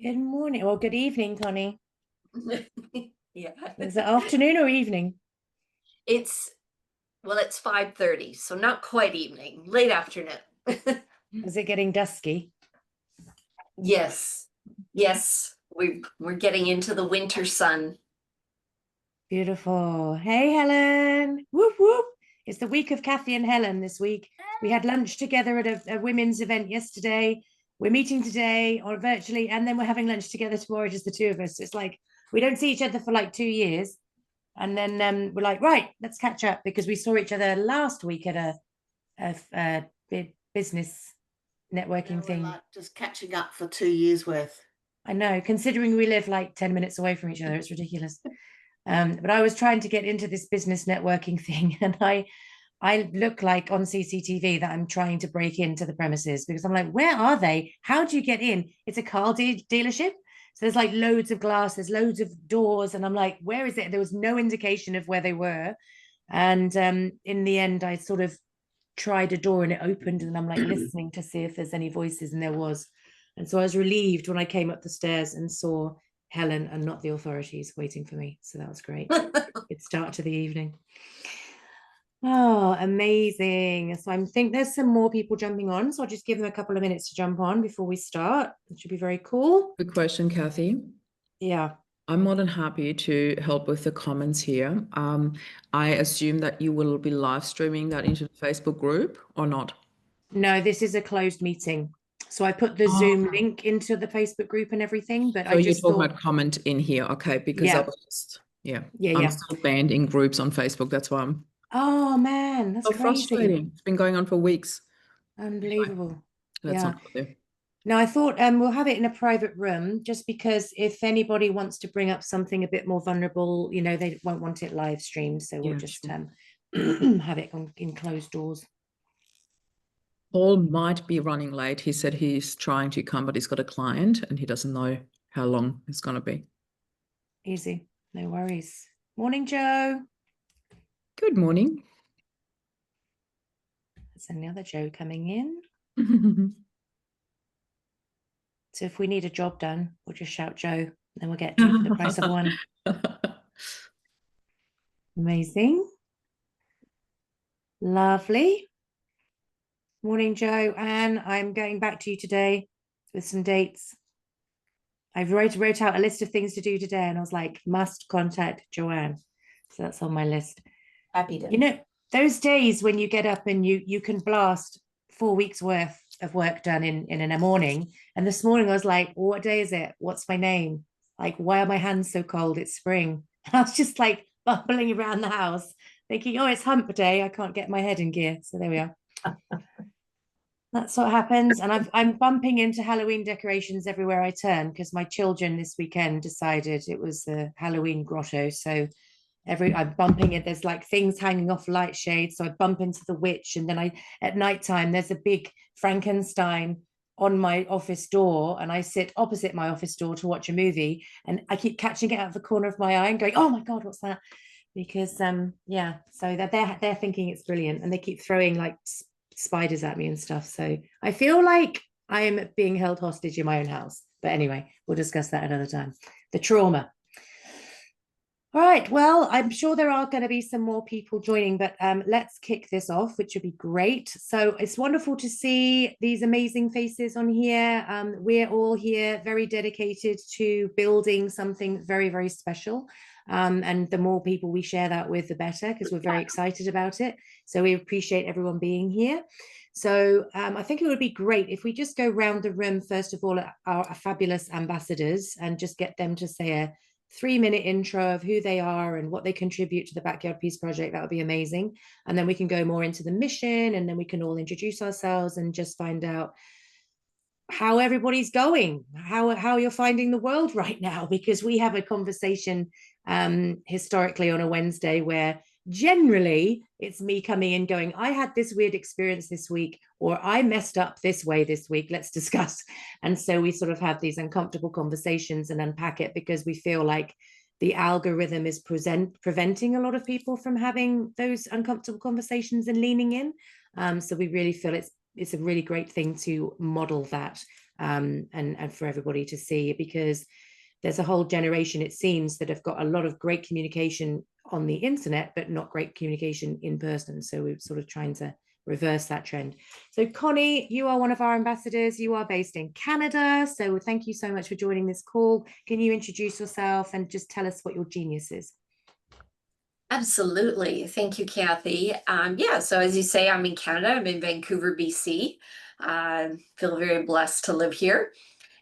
Good morning. Well, good evening, Connie. Yeah. Is it afternoon or evening? It's it's 5:30, so not quite evening, late afternoon. Is it getting dusky? Yes. Yes, we're getting into the winter sun. Beautiful. Hey, Helen. Whoop, whoop. It's the week of Cathy and Helen this week. We had lunch together at a women's event yesterday. We're meeting today or virtually, and then we're having lunch together tomorrow, just the two of us. It's like we don't see each other for like 2 years. And then we're like, right, let's catch up because we saw each other last week at a business Now networking we're thing. like just catching up for 2 years worth. I know, considering we live like 10 minutes away from each other, it's ridiculous. But I was trying to get into this business networking thing, and I look like on CCTV that I'm trying to break into the premises because I'm like, where are they? How do you get in? It's a car dealership. So there's like loads of glass, there's loads of doors, and I'm like, where is it? There was no indication of where they were. And in the end, I sort of tried a door and it opened, and I'm like listening to see if there's any voices, and there was. And so I was relieved when I came up the stairs and saw Helen and not the authorities waiting for me. So that was great. Good start to the evening. Oh, amazing. So I think there's some more people jumping on. So I'll just give them a couple of minutes to jump on before we start. It should be very cool. Good question, Cathy. Yeah. I'm more than happy to help with the comments here. I assume that you will be live streaming that into the Facebook group or not? No, this is a closed meeting. So I put the Zoom link into the Facebook group and everything, but So I you're just talking thought, about comment in here, okay? Because I yeah, was just, I'm yeah. still banned in groups on Facebook. That's why I'm Oh man, that's so crazy. frustrating. It's been going on for weeks. Unbelievable. Let's Yeah. not go there. No, I thought we'll have it in a private room just because if anybody wants to bring up something a bit more vulnerable, they won't want it live streamed. So we'll just sure. have it in closed doors. Paul might be running late. He said he's trying to come, but he's got a client and he doesn't know how long it's going to be. Easy. No worries. Morning, Joe. Good morning. There's another Joe coming in. So if we need a job done, we'll just shout Joe, then we'll get two for the price of one. Amazing. Lovely. Morning, Joe. And I'm going back to you today with some dates. I wrote out a list of things to do today, and I was like, must contact Joanne. So that's on my list. Happy to. Those days when you get up and you can blast 4 weeks worth of work done in a morning. And this morning I was like, what day is it? What's my name? Like, why are my hands so cold? It's spring. And I was just like bubbling around the house, thinking, oh, it's hump day. I can't get my head in gear. So there we are. That's what happens. And I'm bumping into Halloween decorations everywhere I turn because my children this weekend decided it was the Halloween grotto. So I'm bumping it. There's like things hanging off light shades. So I bump into the witch. And then at nighttime, there's a big Frankenstein on my office door. And I sit opposite my office door to watch a movie. And I keep catching it out of the corner of my eye and going, oh my God, what's that? Because yeah, so they're thinking it's brilliant. And they keep throwing like spiders at me and stuff. So I feel like I am being held hostage in my own house. But anyway, we'll discuss that another time. The trauma. All right, well, I'm sure there are going to be some more people joining, but let's kick this off, which would be great. So it's wonderful to see these amazing faces on here. We're all here very dedicated to building something very, very special. And the more people we share that with, the better, because we're very excited about it. So we appreciate everyone being here. So I think it would be great if we just go round the room, first of all, our fabulous ambassadors, and just get them to say a 3-minute intro of who they are and what they contribute to the Backyard Peace Project. That would be amazing. And then we can go more into the mission, and then we can all introduce ourselves and just find out how everybody's going, how you're finding the world right now, because we have a conversation historically on a Wednesday where generally it's me coming in going, I had this weird experience this week, or I messed up this way this week, let's discuss. And so we sort of have these uncomfortable conversations and unpack it because we feel like the algorithm is preventing a lot of people from having those uncomfortable conversations and leaning in. So we really feel it's a really great thing to model that and for everybody to see, because there's a whole generation, it seems, that have got a lot of great communication on the internet, but not great communication in person. So we're sort of trying to reverse that trend. So Connie, you are one of our ambassadors. You are based in Canada. So thank you so much for joining this call. Can you introduce yourself and just tell us what your genius is? Absolutely. Thank you, Cathy. Yeah, so as you say, I'm in Canada. I'm in Vancouver, BC. Feel very blessed to live here.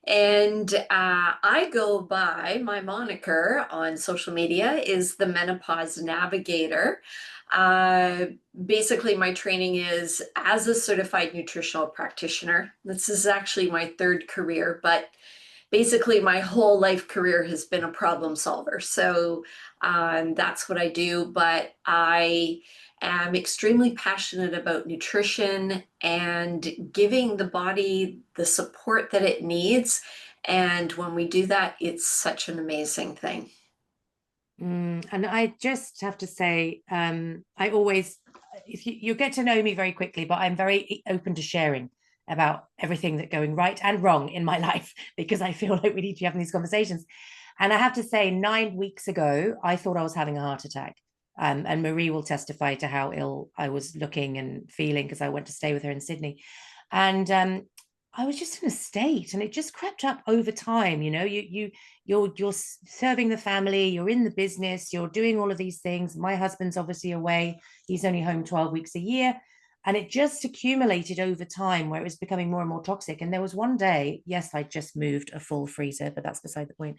And I go by, my moniker on social media is the Menopause Navigator. Basically, my training is as a certified nutritional practitioner. This is actually my third career, but basically my whole life career has been a problem solver. So that's what I do, but I am extremely passionate about nutrition and giving the body the support that it needs. And when we do that, it's such an amazing thing. And I just have to say, I always, if you get to know me very quickly, but I'm very open to sharing about everything that's going right and wrong in my life, because I feel like we need to be having these conversations. And I have to say, 9 weeks ago, I thought I was having a heart attack. And Marie will testify to how ill I was looking and feeling, because I went to stay with her in Sydney. And I was just in a state, and it just crept up over time. You know, you're serving the family, you're in the business, you're doing all of these things. My husband's obviously away. He's only home 12 weeks a year. And it just accumulated over time, where it was becoming more and more toxic. And there was one day, yes, I just moved a full freezer, but that's beside the point.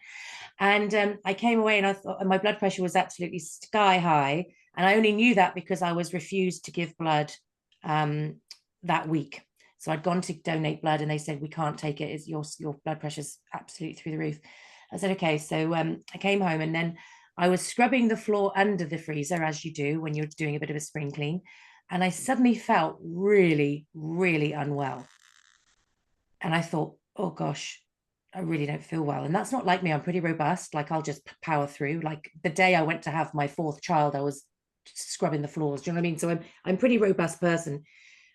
And I came away and I thought my blood pressure was absolutely sky high. And I only knew that because I was refused to give blood that week. So I'd gone to donate blood and they said, we can't take it. It's your blood pressure's absolutely through the roof. I said, okay. So I came home, and then I was scrubbing the floor under the freezer, as you do when you're doing a bit of a spring clean. And I suddenly felt really, really unwell. And I thought, oh gosh, I really don't feel well. And that's not like me. I'm pretty robust. Like, I'll just power through. Like the day I went to have my fourth child, I was scrubbing the floors. Do you know what I mean? So I'm pretty robust person.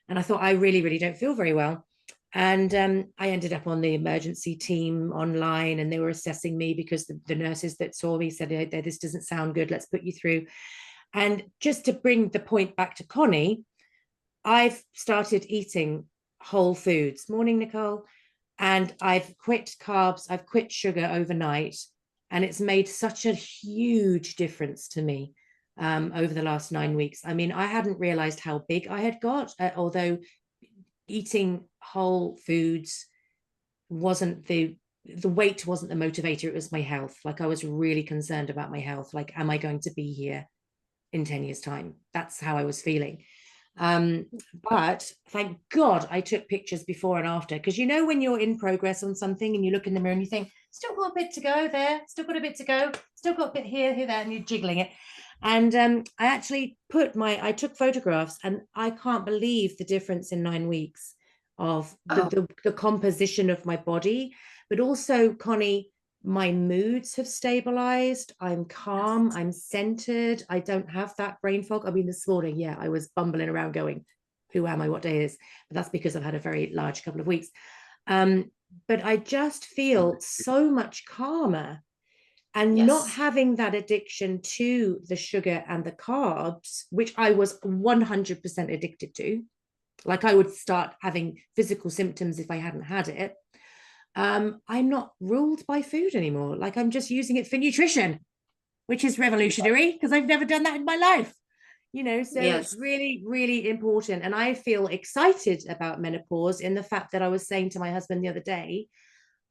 And I thought, I really, really don't feel very well. And I ended up on the emergency team online, and they were assessing me because the nurses that saw me said, this doesn't sound good. Let's put you through. And just to bring the point back to Connie, I've started eating whole foods. Morning, Nicole. And I've quit carbs. I've quit sugar overnight. And it's made such a huge difference to me over the last 9 weeks. I mean, I hadn't realized how big I had got, although eating whole foods wasn't the weight wasn't the motivator. It was my health. Like, I was really concerned about my health. Like, am I going to be here in 10 years' time? That's how I was feeling. But thank God I took pictures before and after, because you know, when you're in progress on something and you look in the mirror and you think, still got a bit to go there, still got a bit to go, still got a bit here, there, and you're jiggling it. And I actually I took photographs, and I can't believe the difference in 9 weeks of the composition of my body. But also, Connie, my moods have stabilized. I'm calm. I'm centered. I don't have that brain fog. I mean, this morning, yeah, I was bumbling around going, who am I? What day is? But that's because I've had a very large couple of weeks. But I just feel so much calmer, and not having that addiction to the sugar and the carbs, which I was 100% addicted to. Like, I would start having physical symptoms if I hadn't had it. I'm not ruled by food anymore. Like, I'm just using it for nutrition, which is revolutionary, because I've never done that in my life, you know. So it's really, really important. And I feel excited about menopause in the fact that I was saying to my husband the other day,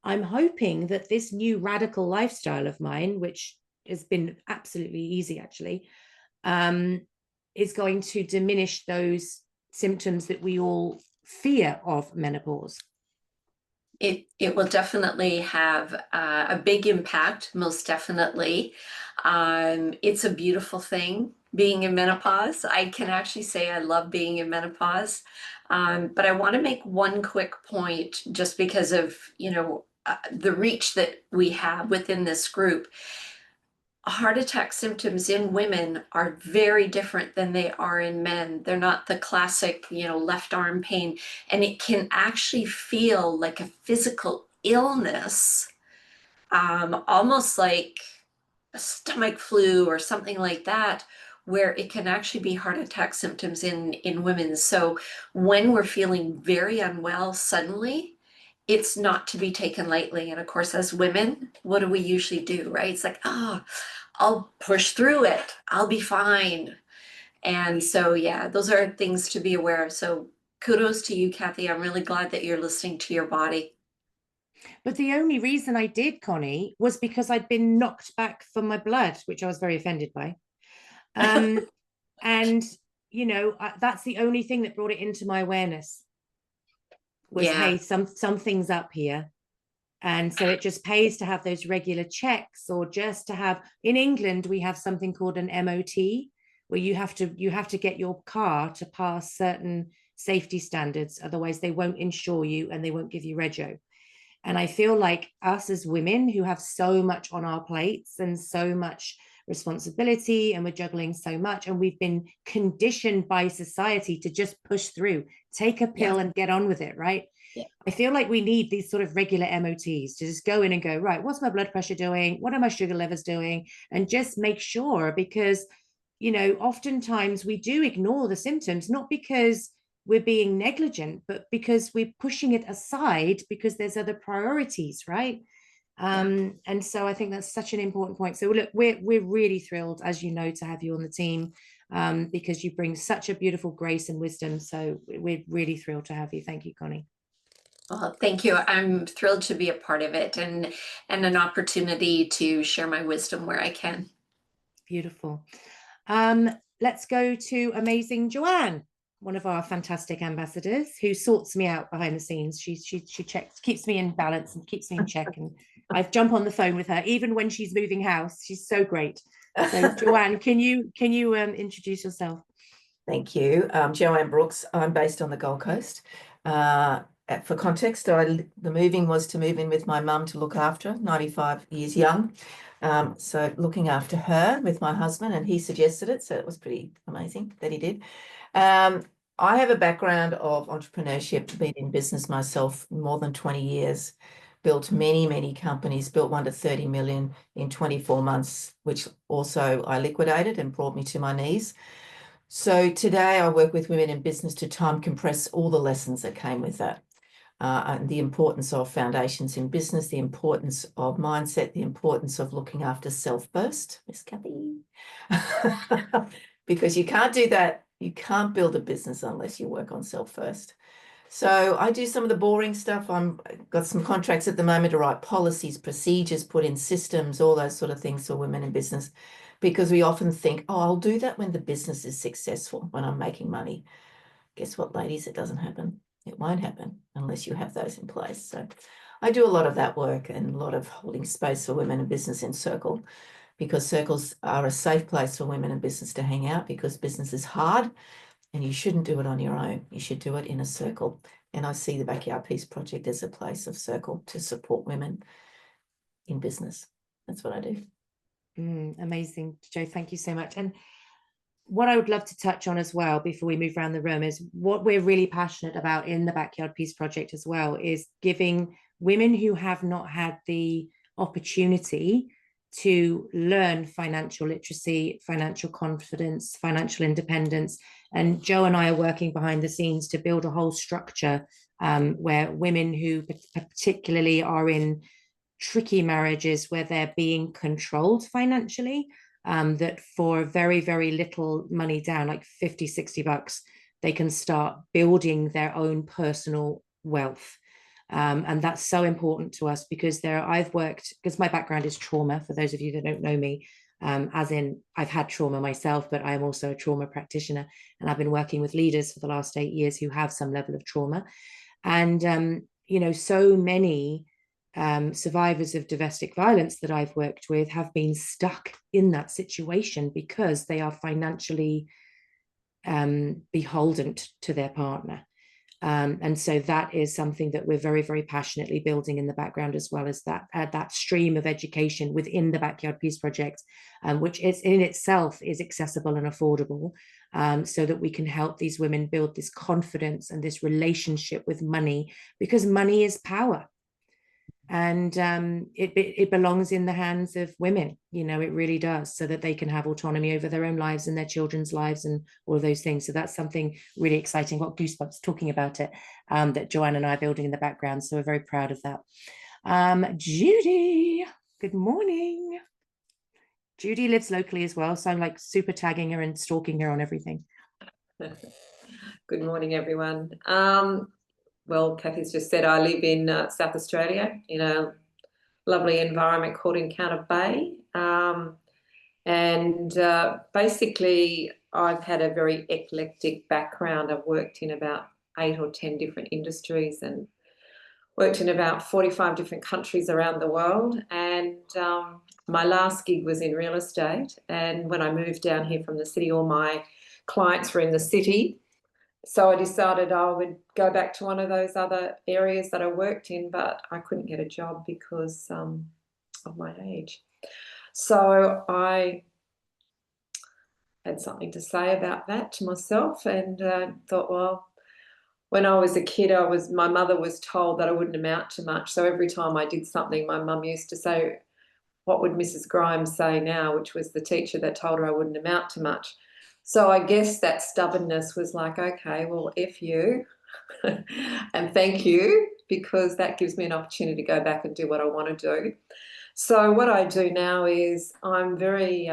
I'm hoping that this new radical lifestyle of mine, which has been absolutely easy actually, is going to diminish those symptoms that we all fear of menopause. It will definitely have a big impact, most definitely. It's a beautiful thing being in menopause. I can actually say I love being in menopause. But I want to make one quick point, just because of, the reach that we have within this group. heart attack symptoms in women are very different than they are in men. They're not the classic, left arm pain, and it can actually feel like a physical illness, almost like a stomach flu or something like that, where it can actually be heart attack symptoms in women. So when we're feeling very unwell suddenly, it's not to be taken lightly. And of course, as women, what do we usually do, right? It's like, oh, I'll push through it. I'll be fine. And so, yeah, those are things to be aware of. So kudos to you, Cathy. I'm really glad that you're listening to your body. But the only reason I did, Connie, was because I'd been knocked back for my blood, which I was very offended by. And, that's the only thing that brought it into my awareness was, Yeah. hey, something's up here. And so it just pays to have those regular checks, or just to have, in England, we have something called an MOT, where you have to get your car to pass certain safety standards. Otherwise, they won't insure you and they won't give you rego. And I feel like us as women who have so much on our plates and so much responsibility, and we're juggling so much, and we've been conditioned by society to just push through, take a pill and get on with it, right? Yeah. I feel like we need these sort of regular MOTs to just go in and go, right, what's my blood pressure doing? What are my sugar levels doing? And just make sure, because, oftentimes we do ignore the symptoms, not because we're being negligent, but because we're pushing it aside because there's other priorities, right? And so I think that's such an important point. So look, we're really thrilled, as you know, to have you on the team, because you bring such a beautiful grace and wisdom. So we're really thrilled to have you. Thank you, Connie. Well, thank you. I'm thrilled to be a part of it, and an opportunity to share my wisdom where I can. Beautiful. Let's go to amazing Joanne, one of our fantastic ambassadors, who sorts me out behind the scenes. She checks, keeps me in balance and keeps me in check. And I jump on the phone with her even when she's moving house. She's so great. So Joanne, can you introduce yourself? Thank you. Joanne Brooks. I'm based on the Gold Coast. For context, the moving was to move in with my mum to look after her, 95 years young. So looking after her with my husband, and he suggested it. So it was pretty amazing that he did. I have a background of entrepreneurship, been in business myself more than 20 years, built many, many companies, built one to 30 million in 24 months, which also I liquidated and brought me to my knees. So today I work with women in business to time compress all the lessons that came with that. And the importance of foundations in business, the importance of mindset, the importance of looking after self first, Miss Cathy. Because you can't do that. You can't build a business unless you work on self first. So I do some of the boring stuff. I've got some contracts at the moment to write policies, procedures, put in systems, all those sort of things for women in business, because we often think, oh, I'll do that when the business is successful, when I'm making money. Guess what, ladies? It doesn't happen. It won't happen unless you have those in place. So I do a lot of that work and a lot of holding space for women in business in Circle, because circles are a safe place for women in business to hang out, because business is hard and you shouldn't do it on your own. You should do it in a circle. And I see the Backyard Peace Project as a place of circle to support women in business. That's what I do. Amazing, Jo. Thank you so much. And what I would love to touch on as well before we move around the room is what we're really passionate about in the Backyard Peace Project as well, is giving women who have not had the opportunity to learn financial literacy, financial confidence, financial independence. And Jo and I are working behind the scenes to build a whole structure where women who particularly are in tricky marriages where they're being controlled financially, that for very, very little money down, like 50, 60 bucks, they can start building their own personal wealth. And that's so important to us, because I've worked, because my background is trauma, for those of you that don't know me, as in I've had trauma myself, but I'm also a trauma practitioner, and I've been working with leaders for the last 8 years who have some level of trauma. And, so many survivors of domestic violence that I've worked with have been stuck in that situation because they are financially beholden to their partner. And so that is something that we're very, very passionately building in the background, as well as that stream of education within the Backyard Peace Project, which is in itself is accessible and affordable, so that we can help these women build this confidence and this relationship with money, because money is power. And it belongs in the hands of women, you know, it really does, so that they can have autonomy over their own lives and their children's lives and all of those things. So that's something really exciting. Got goosebumps talking about it, that Joanne and I are building in the background. So we're very proud of that. Judy, good morning. Judy lives locally as well, so I'm like super tagging her and stalking her on everything. Good morning, everyone. Well, Cathy's just said I live in South Australia in a lovely environment called Encounter Bay. Basically, I've had a very eclectic background. I've worked in about 8 or 10 different industries and worked in about 45 different countries around the world. And my last gig was in real estate. And when I moved down here from the city, all my clients were in the city. So I decided I would go back to one of those other areas that I worked in, but I couldn't get a job because of my age. So I had something to say about that to myself, and thought, well, when I was a kid, my mother was told that I wouldn't amount to much. So every time I did something, my mum used to say, what would Mrs. Grimes say now? Which was the teacher that told her I wouldn't amount to much. So I guess that stubbornness was like, okay, well, F you and thank you, because that gives me an opportunity to go back and do what I want to do. So what I do now is I'm very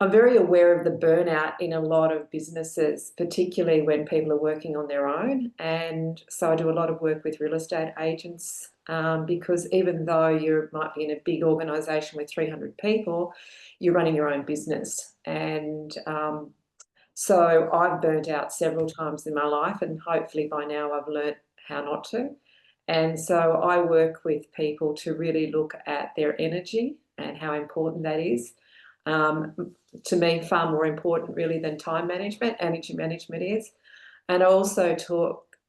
aware of the burnout in a lot of businesses, particularly when people are working on their own. And so I do a lot of work with real estate agents, because even though you might be in a big organisation with 300 people, you're running your own business. And so I've burnt out several times in my life, and hopefully by now I've learnt how not to. And so I work with people to really look at their energy and how important that is. To me, far more important really than time management. Energy management is. And I also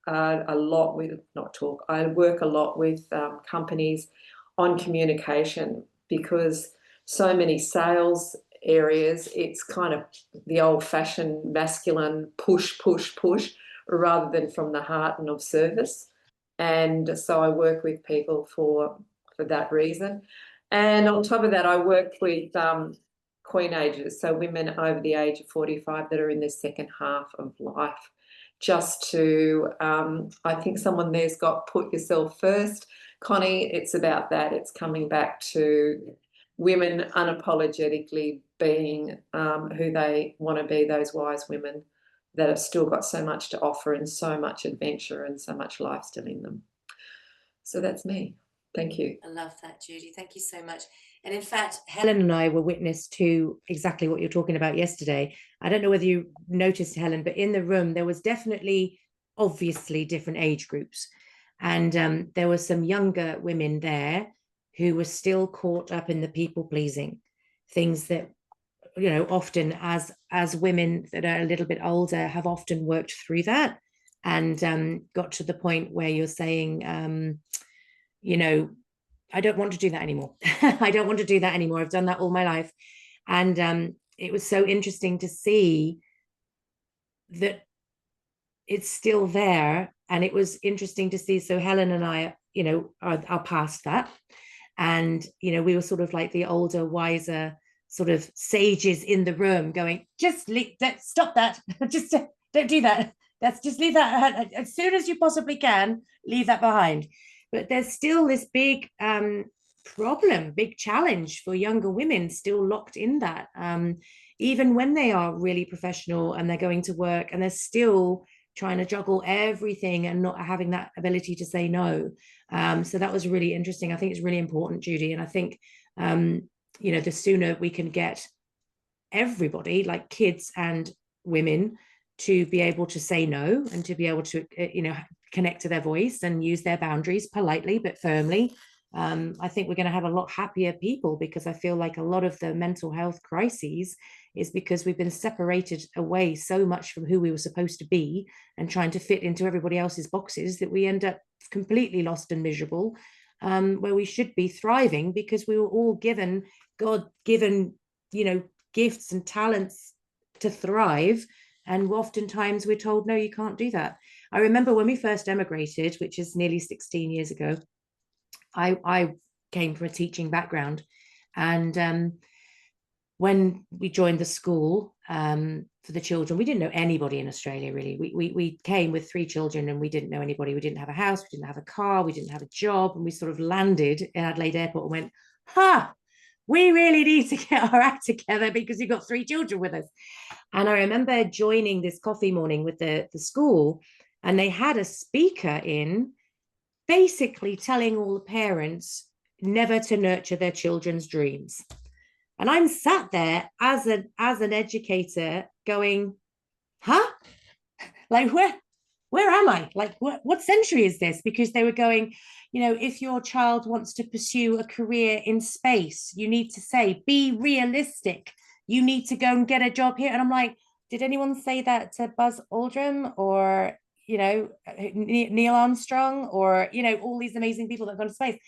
I work a lot with companies on communication, because so many sales areas, it's kind of the old-fashioned masculine push, rather than from the heart and of service. And so I work with people for that reason. And on top of that, I work with queen ages, so women over the age of 45 that are in their second half of life, just to, I think someone there's got put yourself first. Connie, it's about that. It's coming back to women unapologetically being who they want to be, those wise women that have still got so much to offer and so much adventure and so much life still in them. So that's me. Thank you. I love that, Judy. Thank you so much. And in fact, Helen and I were witness to exactly what you're talking about yesterday. I don't know whether you noticed, Helen, but in the room, there was definitely, obviously, different age groups. And there were some younger women there who were still caught up in the people pleasing, things that, you know, often as women that are a little bit older have often worked through that and got to the point where you're saying, you know, I don't want to do that anymore. I don't want to do that anymore. I've done that all my life. And it was so interesting to see that it's still there. And it was interesting to see. So Helen and I, you know, are past that. And, you know, we were sort of like the older, wiser sort of sages in the room going, just stop that. Just don't do that. Just leave that as soon as you possibly can, leave that behind. But there's still this big problem, big challenge for younger women still locked in that, even when they are really professional and they're going to work and they're still trying to juggle everything and not having that ability to say no. So that was really interesting. I think it's really important, Judy. And I think, you know, the sooner we can get everybody, like kids and women, to be able to say no and to be able to, you know, connect to their voice and use their boundaries politely but firmly, I think we're going to have a lot happier people, because I feel like a lot of the mental health crises is because we've been separated away so much from who we were supposed to be and trying to fit into everybody else's boxes, that we end up completely lost and miserable, where we should be thriving, because we were all given God-given, gifts and talents to thrive. And oftentimes we're told, no, you can't do that. I remember when we first emigrated, which is nearly 16 years ago, I came from a teaching background. And when we joined the school for the children, we didn't know anybody in Australia, really. We came with 3 children and we didn't know anybody. We didn't have a house, we didn't have a car, we didn't have a job. And we sort of landed in Adelaide Airport and went, we really need to get our act together, because you've got 3 children with us. And I remember joining this coffee morning with the school, and they had a speaker in, basically telling all the parents never to nurture their children's dreams. And I'm sat there as an educator going, like, where am I? Like, what century is this? Because they were going, if your child wants to pursue a career in space, you need to say, be realistic. You need to go and get a job here. And I'm like, did anyone say that to Buzz Aldrin or, Neil Armstrong or, all these amazing people that have gone to space?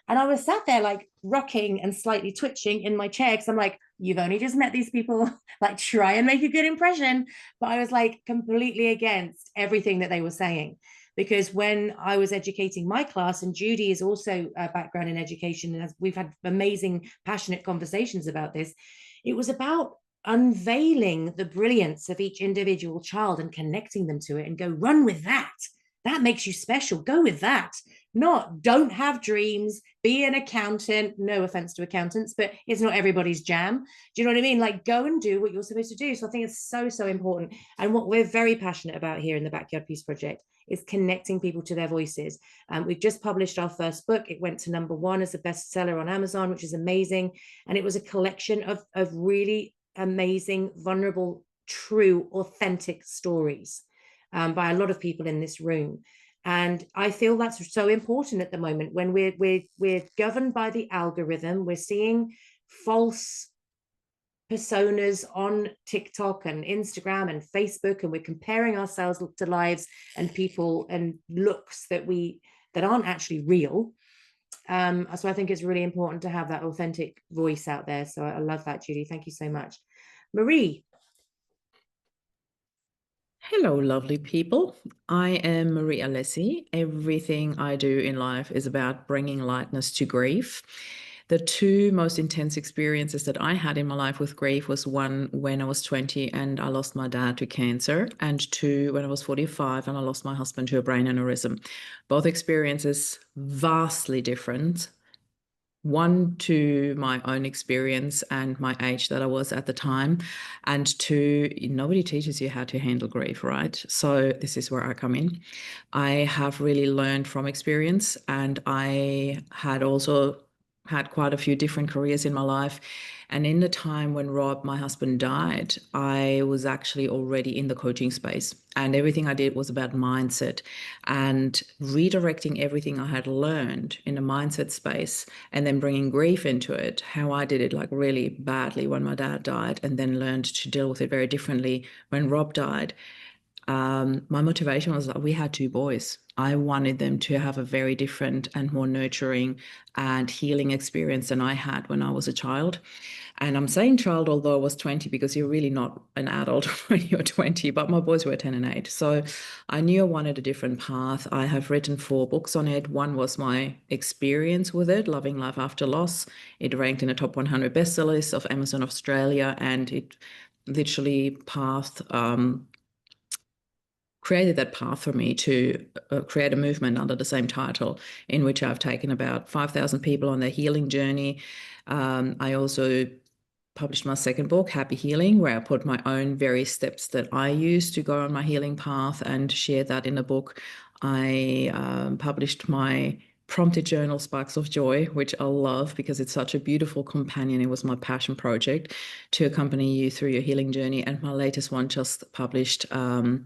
And I was sat there like rocking and slightly twitching in my chair, because I'm like, you've only just met these people, like, try and make a good impression. But I was like completely against everything that they were saying, because when I was educating my class, and Judy is also a background in education, and we've had amazing, passionate conversations about this, it was about unveiling the brilliance of each individual child and connecting them to it, and go, run with that. That makes you special. Go with that. Not, don't have dreams, be an accountant. No offense to accountants, but it's not everybody's jam. Do you know what I mean? Like, go and do what you're supposed to do. So I think it's so, so important. And what we're very passionate about here in the Backyard Peace Project is connecting people to their voices. We've just published our first book. It went to #1 as a bestseller on Amazon, which is amazing. And it was a collection of really amazing, vulnerable, true, authentic stories by a lot of people in this room. And I feel that's so important at the moment, when we're governed by the algorithm. We're seeing false personas on TikTok and Instagram and Facebook, and we're comparing ourselves to lives and people and looks that aren't actually real. So I think it's really important to have that authentic voice out there. So I love that, Judy. Thank you so much. Marie. Hello, lovely people. I am Marie Alessi. Everything I do in life is about bringing lightness to grief. The 2 most intense experiences that I had in my life with grief was, 1 when I was 20 and I lost my dad to cancer, and 2 when I was 45 and I lost my husband to a brain aneurysm. Both experiences vastly different. 1 to my own experience and my age that I was at the time, and 2, nobody teaches you how to handle grief, right? So this is where I come in. I have really learned from experience, and I had also had quite a few different careers in my life. And in the time when Rob, my husband, died, I was actually already in the coaching space, and everything I did was about mindset and redirecting everything I had learned in a mindset space, and then bringing grief into it. How I did it like really badly when my dad died, and then learned to deal with it very differently when Rob died. My motivation was that we had 2 boys. I wanted them to have a very different and more nurturing and healing experience than I had when I was a child. And I'm saying child, although I was 20, because you're really not an adult when you're 20, but my boys were 10 and 8. So I knew I wanted a different path. I have written 4 books on it. One was my experience with it, Loving Life After Loss. It ranked in the top 100 bestsellers of Amazon Australia, and it literally created that path for me to create a movement under the same title, in which I've taken about 5,000 people on their healing journey. I also published my second book, Happy Healing, where I put my own various steps that I use to go on my healing path and share that in a book. I published my prompted journal Sparks of Joy, which I love because it's such a beautiful companion. It was my passion project to accompany you through your healing journey. And my latest one just published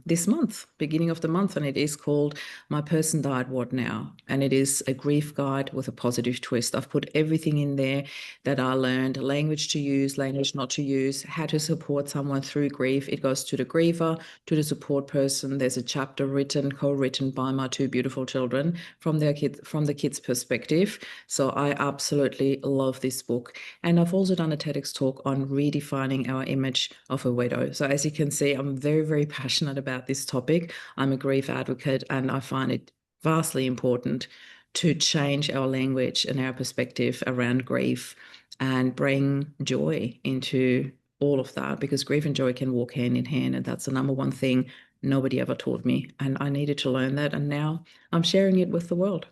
this month, beginning of the month, and it is called My Person Died, What Now? And it is a grief guide with a positive twist. I've put everything in there that I learned, language to use, language not to use, how to support someone through grief. It goes to the griever, to the support person. There's a chapter co-written by my two beautiful children from the kids' perspective. So I absolutely love this book. And I've also done a TEDx talk on redefining our image of a widow. So as you can see, I'm very, very passionate about this topic. I'm a grief advocate, and I find it vastly important to change our language and our perspective around grief and bring joy into all of that, because grief and joy can walk hand in hand. And that's the number one thing nobody ever taught me. And I needed to learn that. And now I'm sharing it with the world.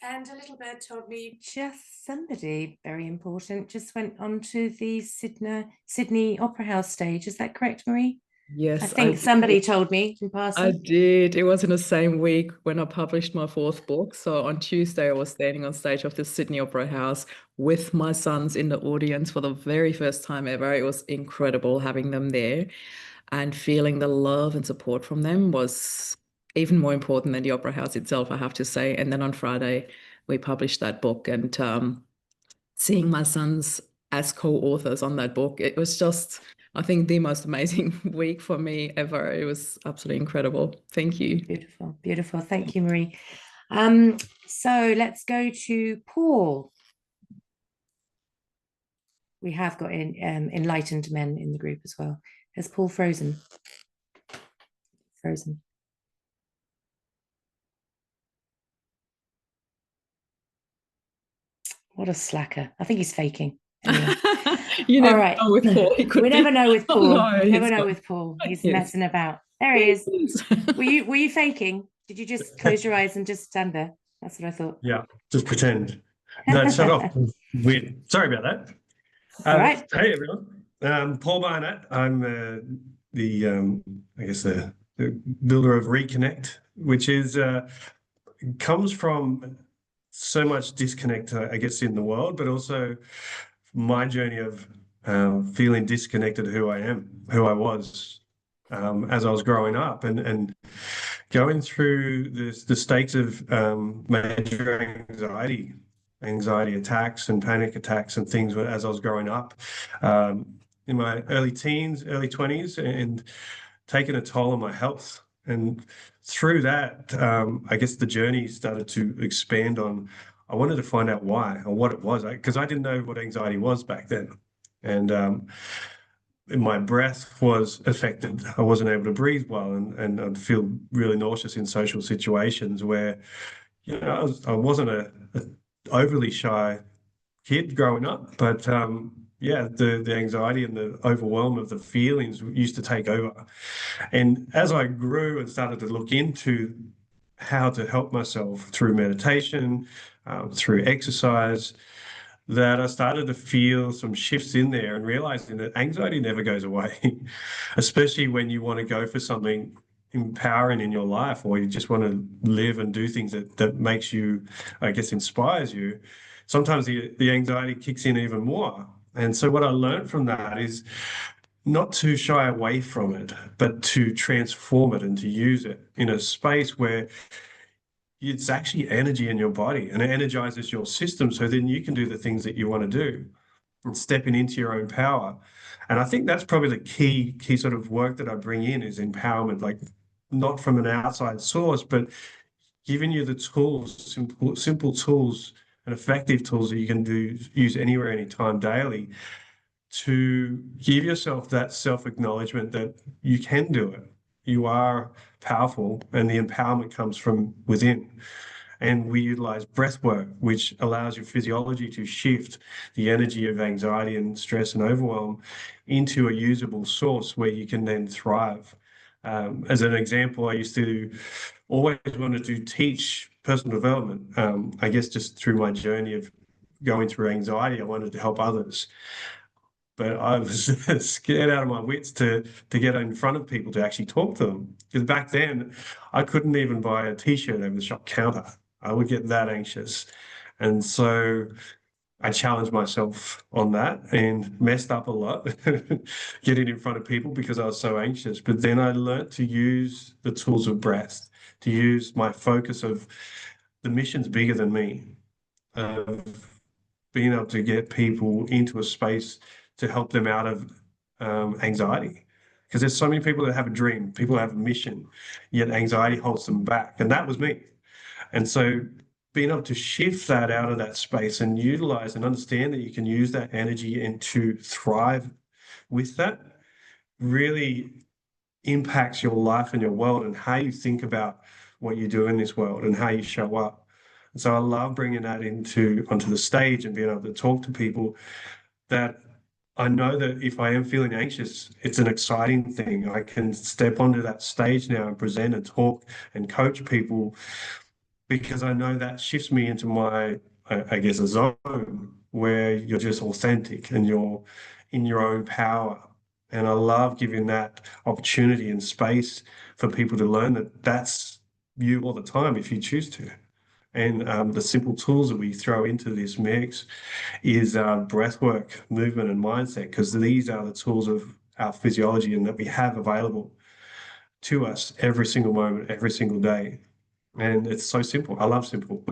And a little bird told me just somebody very important just went onto the Sydney Opera House stage. Is that correct, Marie? Yes, I think somebody told me in passing. I did. It was in the same week when I published my 4th book. So on Tuesday, I was standing on stage of the Sydney Opera House with my sons in the audience for the very first time ever. It was incredible having them there, and feeling the love and support from them was even more important than the Opera House itself, I have to say. And then on Friday, we published that book, and seeing my sons as co-authors on that book, it was just, I think, the most amazing week for me ever. It was absolutely incredible. Thank you. Beautiful, beautiful. Thank you, Marie. So let's go to Paul. We have got enlightened men in the group as well. Has Paul frozen? Frozen. What a slacker. I think he's faking. Anyway. You never All right. know with Paul. We never know with Paul. No, Never know with Paul. He's messing about. There he is. Were you faking? Did you just close your eyes and just stand there? That's what I thought. Yeah, just pretend. No, shut off. Weird. Sorry about that. All right. Hey everyone. Paul Barnett. I'm I guess the builder of Reconnect, which is comes from so much disconnect, I guess, in the world, but also my journey of feeling disconnected who I am, who I was as I was growing up, and going through the states of major anxiety attacks and panic attacks and things as I was growing up in my early teens, early 20s, and taking a toll on my health. And through that, I guess the journey started to expand on, I wanted to find out why or what it was, because I didn't know what anxiety was back then. And my breath was affected. I wasn't able to breathe well, and I'd feel really nauseous in social situations where, I wasn't a overly shy kid growing up, but yeah, the anxiety and the overwhelm of the feelings used to take over. And as I grew and started to look into how to help myself through meditation, through exercise, that I started to feel some shifts in there and realizing that anxiety never goes away, especially when you want to go for something empowering in your life, or you just want to live and do things that makes you, I guess, inspires you. Sometimes the anxiety kicks in even more. And so what I learned from that is not to shy away from it, but to transform it and to use it in a space where it's actually energy in your body, and it energizes your system, so then you can do the things that you want to do and stepping into your own power. And I think that's probably the key sort of work that I bring in, is empowerment, like not from an outside source, but giving you the tools, simple tools and effective tools that you can use anywhere, anytime, daily, to give yourself that self-acknowledgement that you can do it. You are powerful, and the empowerment comes from within. And we utilize breath work, which allows your physiology to shift the energy of anxiety and stress and overwhelm into a usable source where you can then thrive. As an example, I used to always wanted to teach personal development. I guess just through my journey of going through anxiety, I wanted to help others. But I was scared out of my wits to get in front of people to actually talk to them. Because back then, I couldn't even buy a T-shirt over the shop counter. I would get that anxious. And so I challenged myself on that and messed up a lot getting in front of people because I was so anxious. But then I learned to use the tools of breath, to use my focus of the mission's bigger than me, of being able to get people into a space to help them out of anxiety. Because there's so many people that have a dream, people have a mission, yet anxiety holds them back. And that was me. And so being able to shift that out of that space and utilize and understand that you can use that energy and to thrive with that really impacts your life and your world and how you think about what you do in this world and how you show up. And so I love bringing that onto the stage and being able to talk to people that I know that if I am feeling anxious, it's an exciting thing. I can step onto that stage now and present and talk and coach people because I know that shifts me into my, I guess, a zone where you're just authentic and you're in your own power. And I love giving that opportunity and space for people to learn that that's you all the time if you choose to. And the simple tools that we throw into this mix is breathwork, movement, and mindset, because these are the tools of our physiology and that we have available to us every single moment, every single day. And it's so simple. I love simple,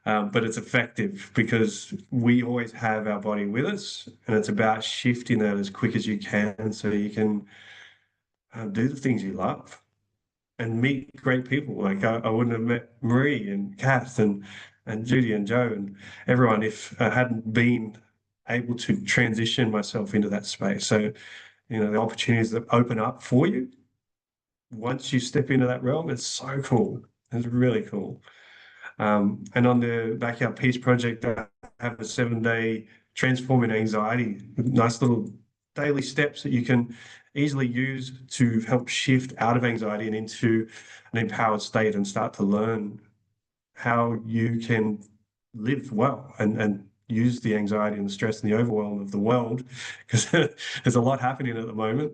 but it's effective because we always have our body with us, and it's about shifting that as quick as you can so you can do the things you love and meet great people. Like I wouldn't have met Marie and Kath and Judy and Joe and everyone if I hadn't been able to transition myself into that space. So, you know, the opportunities that open up for you once you step into that realm, it's so cool. It's really cool. And on the Backyard Peace Project, I have a 7-day transforming anxiety, nice little daily steps that you can easily use to help shift out of anxiety and into an empowered state and start to learn how you can live well and use the anxiety and the stress and the overwhelm of the world, because there's a lot happening at the moment.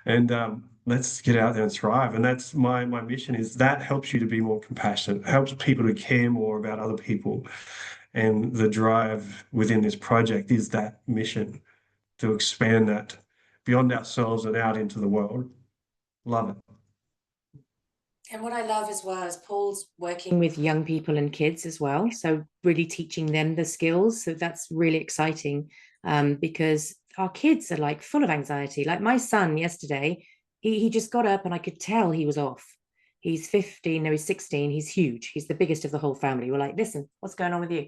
And let's get out there and thrive. And that's my mission, is that helps you to be more compassionate, helps people to care more about other people. And the drive within this project is that mission to expand that beyond ourselves and out into the world. Love it. And what I love as well is Paul's working with young people and kids as well. So really teaching them the skills. So that's really exciting because our kids are like full of anxiety. Like my son yesterday, he just got up and I could tell he was off. He's 15, no, he's 16. He's huge. He's the biggest of the whole family. We're like, listen, what's going on with you?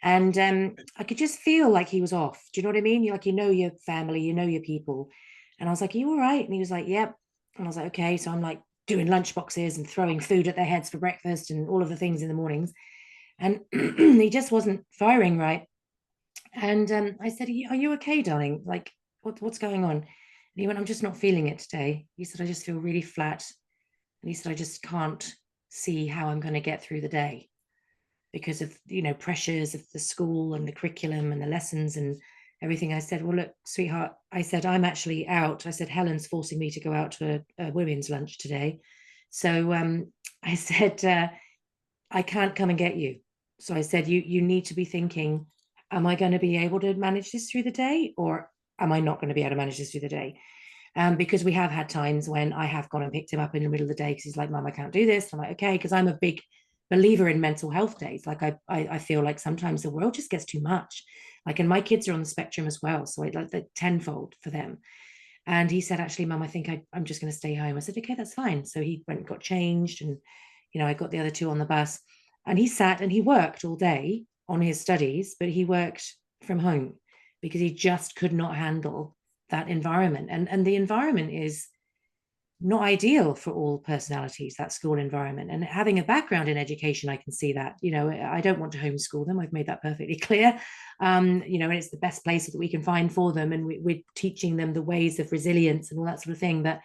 And I could just feel like he was off. Do you know what I mean? You're like, you know your family, you know your people. And I was like, are you all right? And he was like, yep. And I was like, okay. So I'm like doing lunch boxes and throwing food at their heads for breakfast and all of the things in the mornings. And he just wasn't firing right. And I said, are you okay, darling? Like, what's going on? And he went, I'm just not feeling it today. He said, I just feel really flat. And he said, I just can't see how I'm going to get through the day because of, you know, pressures of the school and the curriculum and the lessons and everything. I said, well, look, sweetheart, I said, I'm actually out. I said, Helen's forcing me to go out to a women's lunch today. So I said, I can't come and get you. So I said, you need to be thinking, am I going to be able to manage this through the day, or am I not going to be able to manage this through the day? Because we have had times when I have gone and picked him up in the middle of the day because he's like, Mum, I can't do this. I'm like, okay, because I'm a big believer in mental health days. Like I feel like sometimes the world just gets too much. Like, and my kids are on the spectrum as well. So I like the tenfold for them. And he said, actually, Mum, I think I'm just going to stay home. I said, okay, that's fine. So he went and got changed. And, you know, I got the other two on the bus. And he sat and he worked all day on his studies, but he worked from home because he just could not handle that environment. And the environment is not ideal for all personalities, that school environment. And having a background in education, I can see that. You know, I don't want to homeschool them. I've made that perfectly clear. You know, and it's the best place that we can find for them. And we're teaching them the ways of resilience and all that sort of thing. But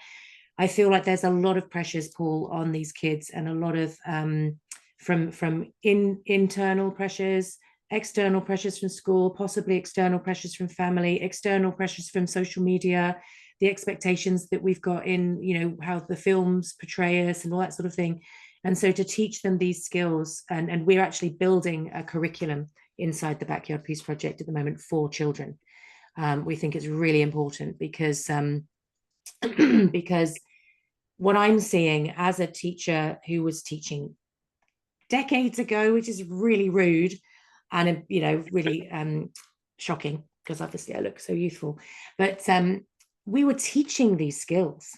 I feel like there's a lot of pressures, Paul, on these kids, and a lot of from internal pressures, external pressures from school, possibly external pressures from family, external pressures from social media, the expectations that we've got in, you know, how the films portray us and all that sort of thing. And so to teach them these skills, and we're actually building a curriculum inside the Backyard Peace Project at the moment for children. We think it's really important because because what I'm seeing as a teacher who was teaching decades ago, which is really rude and really shocking, because obviously I look so youthful, but we were teaching these skills.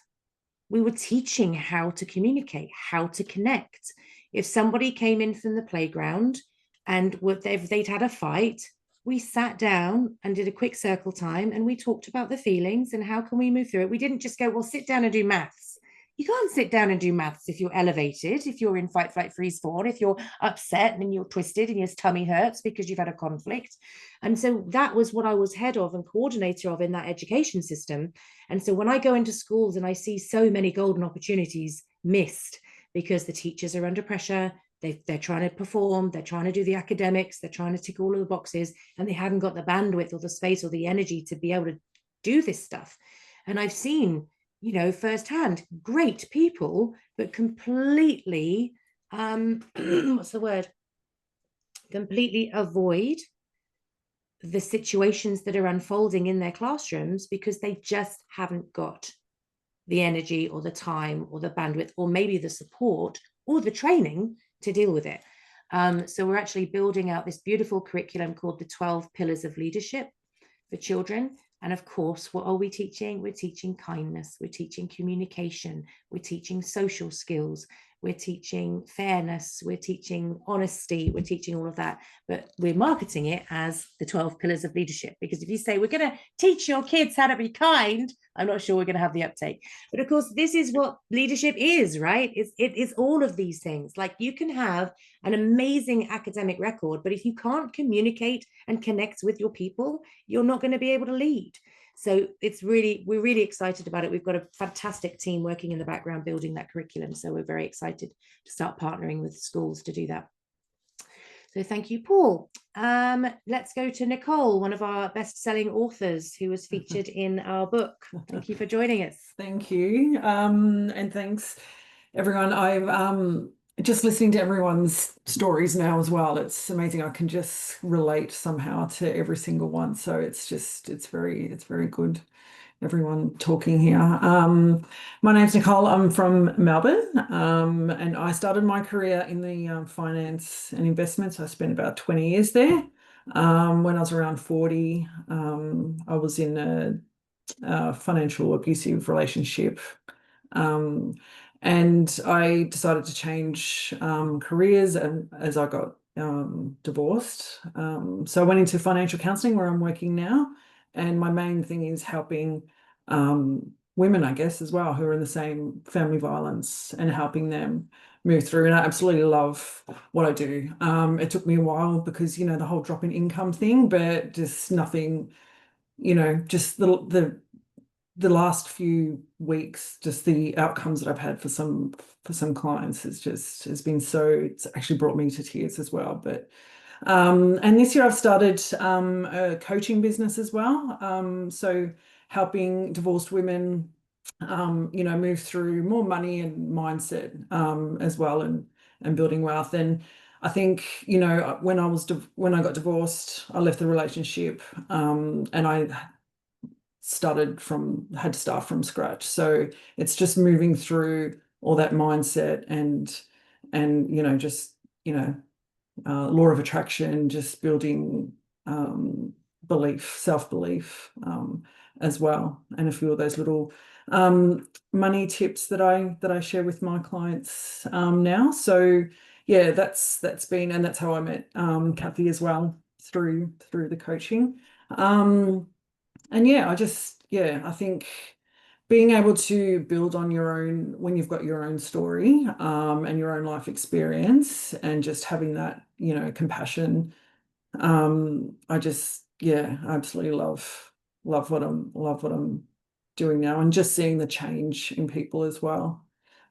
We were teaching how to communicate, how to connect. If somebody came in from the playground and they'd had a fight, we sat down and did a quick circle time and we talked about the feelings and how can we move through it. We didn't just go, well, sit down and do maths. You can't sit down and do maths if you're elevated, if you're in fight, flight, freeze, fawn, if you're upset and you're twisted and your tummy hurts because you've had a conflict. And so that was what I was head of and coordinator of in that education system. And so when I go into schools and I see so many golden opportunities missed because the teachers are under pressure, they're trying to perform, they're trying to do the academics, they're trying to tick all of the boxes, and they haven't got the bandwidth or the space or the energy to be able to do this stuff. And I've seen, firsthand, great people, but completely, what's the word? Completely avoid the situations that are unfolding in their classrooms because they just haven't got the energy or the time or the bandwidth or maybe the support or the training to deal with it. So we're actually building out this beautiful curriculum called the 12 Pillars of Leadership for children. And of course, what are we teaching? We're teaching kindness, we're teaching communication, we're teaching social skills, we're teaching fairness, we're teaching honesty, we're teaching all of that, but we're marketing it as the 12 Pillars of Leadership. Because if you say we're going to teach your kids how to be kind, I'm not sure we're going to have the uptake. But of course, this is what leadership is, right? It is all of these things. Like, you can have an amazing academic record, but if you can't communicate and connect with your people, you're not going to be able to lead. So we're really excited about it. We've got a fantastic team working in the background building that curriculum. So we're very excited to start partnering with schools to do that. So thank you, Paul. Let's go to Nicole, one of our best-selling authors who was featured in our book. Thank you for joining us. Thank you. And thanks, everyone. I've just listening to everyone's stories now as well. It's amazing. I can just relate somehow to every single one. So it's very good. Everyone talking here. My name's Nicole. I'm from Melbourne, and I started my career in the finance and investments. I spent about 20 years there. When I was around 40, I was in a financial abusive relationship, and I decided to change careers as I got divorced. So I went into financial counselling, where I'm working now, and my main thing is helping women, I guess, as well, who are in the same family violence, and helping them move through. And I absolutely love what I do. It took me a while because, the whole drop in income thing, but just nothing, just the last few weeks, just the outcomes that I've had for some clients has been it's actually brought me to tears as well. But and this year I've started a coaching business as well. So helping divorced women, move through more money and mindset as well, and building wealth. And I think, when I got divorced, I left the relationship, and I had to start from scratch. So it's just moving through all that mindset and law of attraction, just building self-belief as well, and a few of those little money tips that I share with my clients now. So yeah, that's how I met Cathy as well, through the coaching. And yeah, I think being able to build on your own, when you've got your own story and your own life experience, and just having that, compassion. I absolutely love what I'm doing now, and just seeing the change in people as well.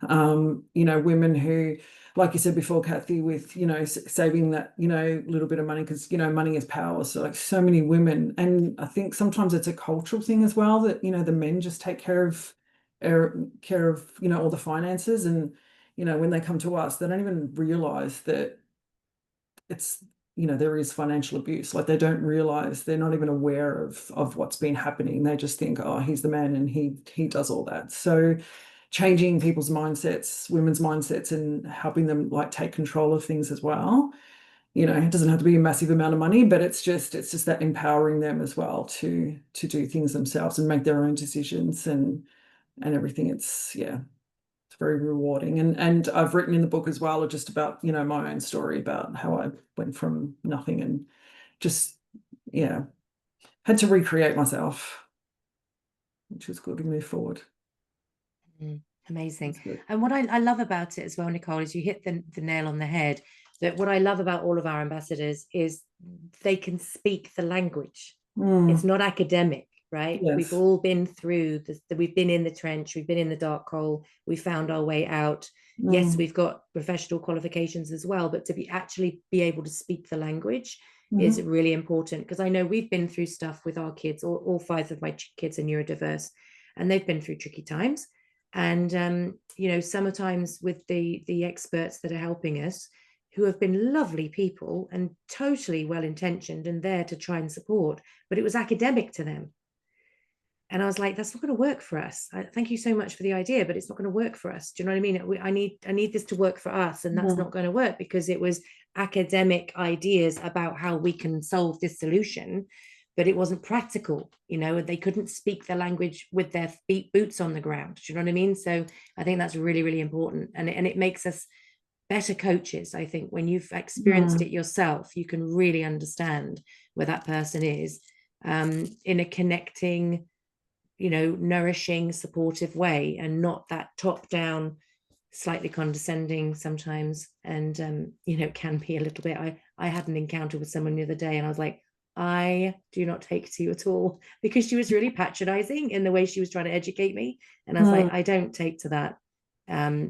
Women who, like you said before, Cathy, with, saving that, little bit of money, because, money is power. So like so many women, and I think sometimes it's a cultural thing as well, that, the men just take care of, all the finances. And, you know, when they come to us, they don't even realize that it's, you know, there is financial abuse. Like, they don't realize, they're not even aware of what's been happening. They just think, oh, he's the man and he does all that. So changing people's mindsets, women's mindsets, and helping them like take control of things as well. You know, it doesn't have to be a massive amount of money, but it's just that empowering them as well to do things themselves and make their own decisions and everything. It's very rewarding. And I've written in the book as well just about, you know, my own story about how I went from nothing and just had to recreate myself, which was good to move forward. Amazing. And what I love about it as well, Nicole, is you hit the nail on the head. That what I love about all of our ambassadors is they can speak the language. It's not academic, right? Yes. We've all been through this, we've been in the trench, we've been in the dark hole, we found our way out. Yes, we've got professional qualifications as well, but to be able to speak the language is really important, because I know we've been through stuff with our kids. All 5 of my kids are neurodiverse, and they've been through tricky times. And you know, sometimes with the experts that are helping us, who have been lovely people and totally well-intentioned and there to try and support, but it was academic to them. And I was like, that's not going to work for us. Thank you so much for the idea, but it's not going to work for us. Do you know what I mean? I need this to work for us, and that's not going to work because it was academic ideas about how we can solve this solution, but it wasn't practical, you know, and they couldn't speak the language with their boots on the ground. Do you know what I mean? So I think that's really, really important. And it makes us better coaches. I think when you've experienced it yourself, you can really understand where that person is, in a connecting, you know, nourishing, supportive way, and not that top down, slightly condescending sometimes. And you know, it can be a little bit. I had an encounter with someone the other day, and I was like, I do not take to you at all, because she was really patronizing in the way she was trying to educate me. And I was like, I don't take to that,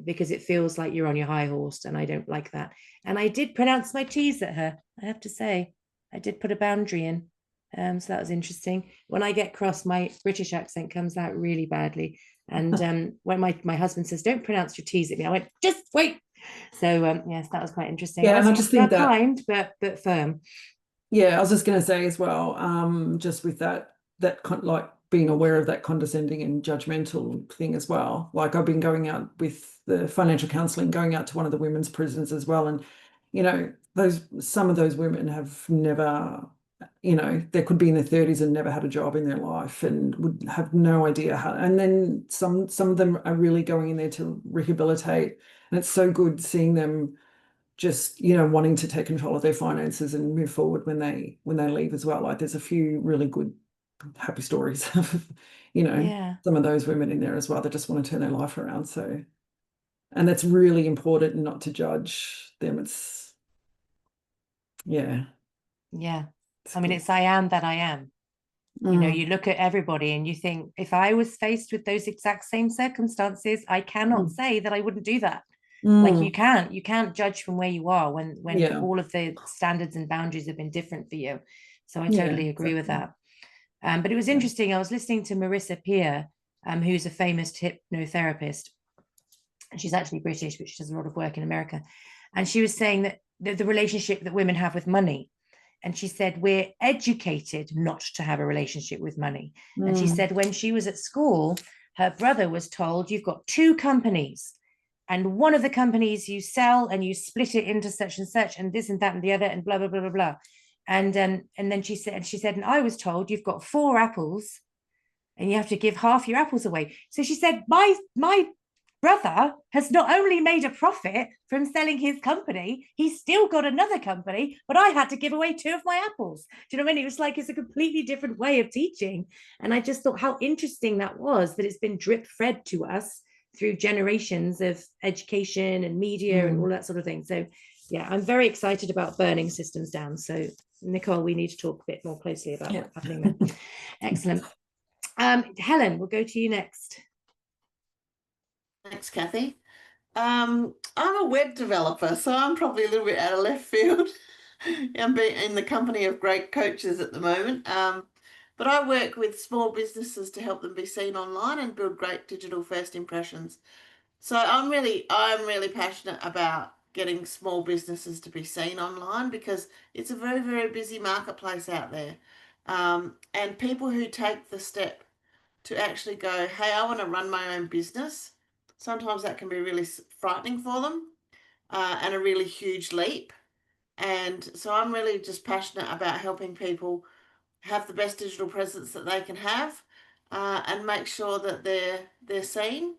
because it feels like you're on your high horse, and I don't like that. And I did pronounce my T's at her, I have to say. I did put a boundary in. So that was interesting. When I get cross, my British accent comes out really badly. And when my husband says, don't pronounce your T's at me, I went, just wait. So yes, that was quite interesting. Yeah, and I just think that kind, but firm. Yeah, I was just going to say as well, just with that like being aware of that condescending and judgmental thing as well. Like, I've been going out with the financial counselling, going out to one of the women's prisons as well, and you know, some of those women have never, you know, they could be in their 30s and never had a job in their life and would have no idea how. And then some of them are really going in there to rehabilitate, and it's so good seeing them just, you know, wanting to take control of their finances and move forward when they leave as well. Like, there's a few really good happy stories of, you know, some of those women in there as well that just want to turn their life around. So, and that's really important, not to judge them. It's I mean, it's I am that I am. You know, you look at everybody and you think, if I was faced with those exact same circumstances, I cannot say that I wouldn't do that. Like, you can't judge from where you are when all of the standards and boundaries have been different for you. So I totally agree with that. But it was interesting. I was listening to Marissa Peer, who's a famous hypnotherapist, and she's actually British, but she does a lot of work in America. And she was saying that the relationship that women have with money. And she said, we're educated not to have a relationship with money. And she said, when she was at school, her brother was told, you've got 2 companies. And one of the companies you sell and you split it into such and such and this and that and the other and blah, blah, blah, blah, blah. And then she said, and I was told you've got 4 apples and you have to give half your apples away. So she said, my brother has not only made a profit from selling his company, he's still got another company, but I had to give away 2 of my apples. Do you know what I mean? It was like, it's a completely different way of teaching. And I just thought how interesting that was, that it's been drip fed to us through generations of education and media and all that sort of thing. So yeah, I'm very excited about burning systems down. So Nicole, we need to talk a bit more closely about what's happening there. Excellent. Helen, we'll go to you next. Thanks, Cathy. I'm a web developer, so I'm probably a little bit out of left field. I'm in the company of great coaches at the moment. But I work with small businesses to help them be seen online and build great digital first impressions. So I'm really passionate about getting small businesses to be seen online, because it's a very, very busy marketplace out there. And people who take the step to actually go, hey, I want to run my own business, sometimes that can be really frightening for them, and a really huge leap. And so I'm really just passionate about helping people have the best digital presence that they can have, and make sure that they're seen.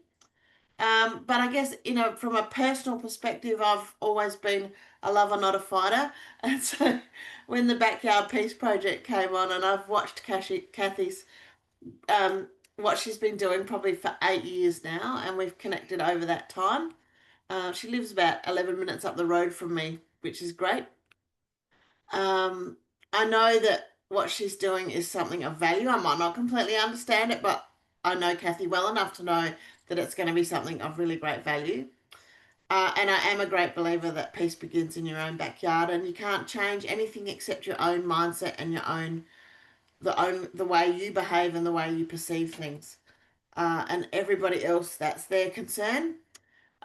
But I guess, from a personal perspective, I've always been a lover, not a fighter. And so when the Backyard Peace Project came on, and I've watched Cathy's, what she's been doing probably for 8 years now, and we've connected over that time. She lives about 11 minutes up the road from me, which is great. I know that what she's doing is something of value. I might not completely understand it, but I know Cathy well enough to know that it's going to be something of really great value. And I am a great believer that peace begins in your own backyard, and you can't change anything except your own mindset and the way you behave and the way you perceive things. And everybody else, that's their concern.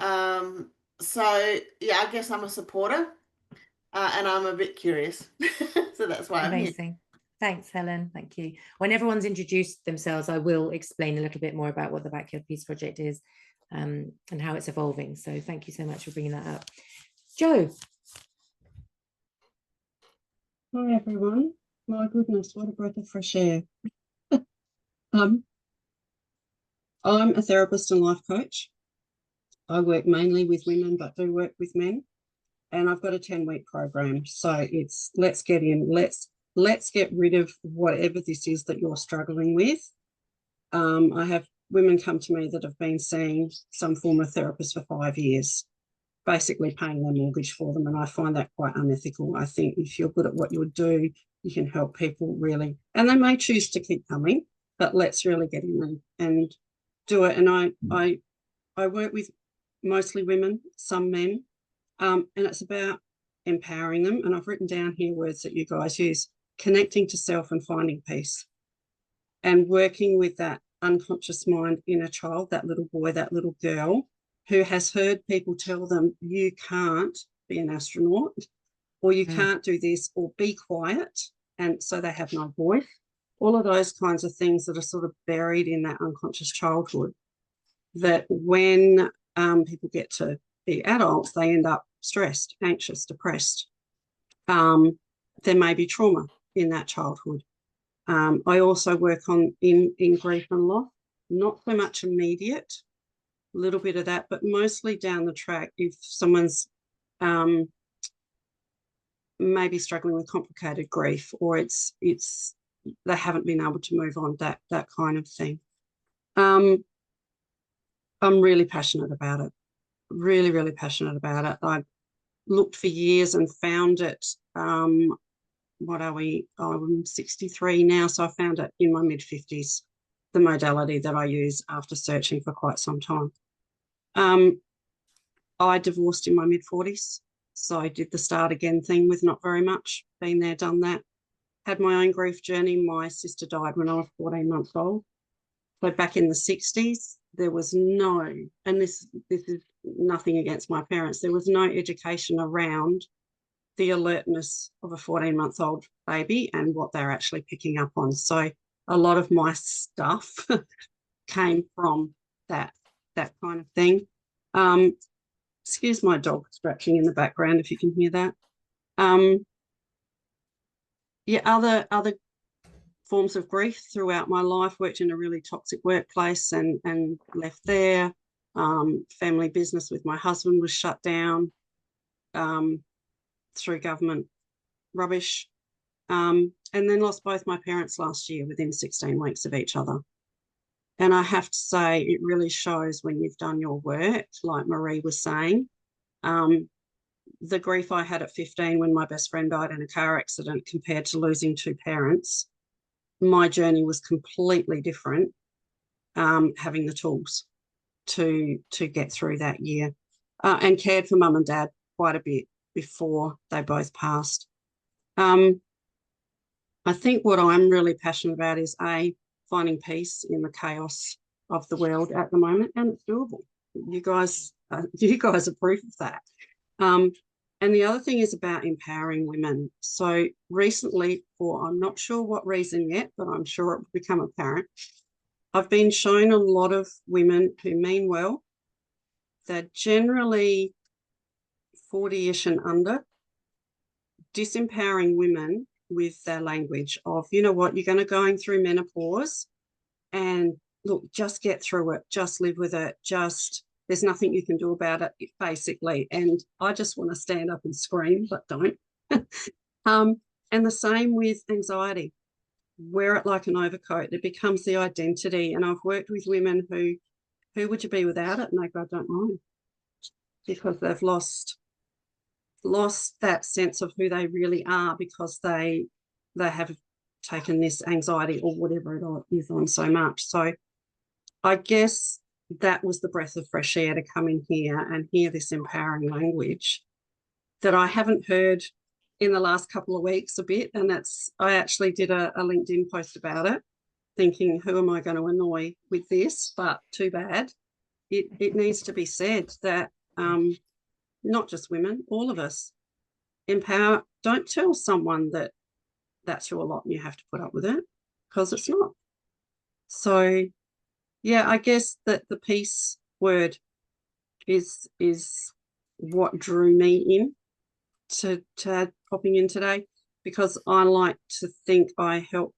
So yeah, I guess I'm a supporter, and I'm a bit curious. So that's why I'm here. Amazing. Thanks, Helen. Thank you. When everyone's introduced themselves, I will explain a little bit more about what the Backyard Peace Project is, and how it's evolving. So thank you so much for bringing that up. Jo. Hi, everyone. My goodness, what a breath of fresh air. I'm a therapist and life coach. I work mainly with women, but do work with men. And I've got a 10-week program. So it's let's get in, let's get rid of whatever this is that you're struggling with. I have women come to me that have been seeing some form of therapist for 5 years, basically paying their mortgage for them. And I find that quite unethical. I think if you're good at what you do, you can help people really. And they may choose to keep coming, but let's really get in and do it. And I work with mostly women, some men, and it's about empowering them. And I've written down here words that you guys use: connecting to self and finding peace, and working with that unconscious mind in a child, that little boy, that little girl, who has heard people tell them, you can't be an astronaut, or you can't do this, or be quiet. And so they have no voice. All of those kinds of things that are sort of buried in that unconscious childhood, that when people get to be adults, they end up stressed, anxious, depressed. There may be trauma in that childhood. I also work in grief and loss, not so much immediate, a little bit of that, but mostly down the track. If someone's maybe struggling with complicated grief, or it's they haven't been able to move on, that kind of thing. I'm really passionate about it. Really, really passionate about it. I looked for years and found it. What are we? I'm 63 now, so I found it in my mid-50s, the modality that I use after searching for quite some time. I divorced in my mid-40s, so I did the start again thing with not very much. Been there, done that. Had my own grief journey. My sister died when I was 14 months old. So back in the 60s, there was no, and this is nothing against my parents, there was no education around the alertness of a 14-month-old baby and what they're actually picking up on. So a lot of my stuff came from that kind of thing. Excuse my dog scratching in the background if you can hear that. Yeah, other forms of grief throughout my life. Worked in a really toxic workplace and left there. Family business with my husband was shut down through government rubbish, and then lost both my parents last year within 16 weeks of each other. And I have to say, it really shows when you've done your work, like Marie was saying. The grief I had at 15 when my best friend died in a car accident compared to losing two parents, my journey was completely different, having the tools to get through that year, and cared for mum and dad quite a bit before they both passed. I think what I'm really passionate about is finding peace in the chaos of the world at the moment, and it's doable. you guys are proof of that. And the other thing is about empowering women. So recently, for I'm not sure what reason yet, but I'm sure it will become apparent, I've been shown a lot of women who mean well. They're generally 40-ish and under, disempowering women with their language of, you know what, you're going through menopause, and look, just get through it, just live with it, just, there's nothing you can do about it, basically. And I just want to stand up and scream, but don't. And the same with anxiety. Wear it like an overcoat. It becomes the identity. And I've worked with women who would you be without it? And they go, I don't know, because they've lost that sense of who they really are, because they have taken this anxiety or whatever it is on so much. So I guess that was the breath of fresh air to come in here and hear this empowering language that I haven't heard in the last couple of weeks a bit. And I actually did a LinkedIn post about it, thinking, who am I going to annoy with this? But too bad. It needs to be said that not just women, all of us empower. Don't tell someone that that's your lot and you have to put up with it, because it's not. So yeah, I guess that the peace word is what drew me in to popping in today, because I like to think I help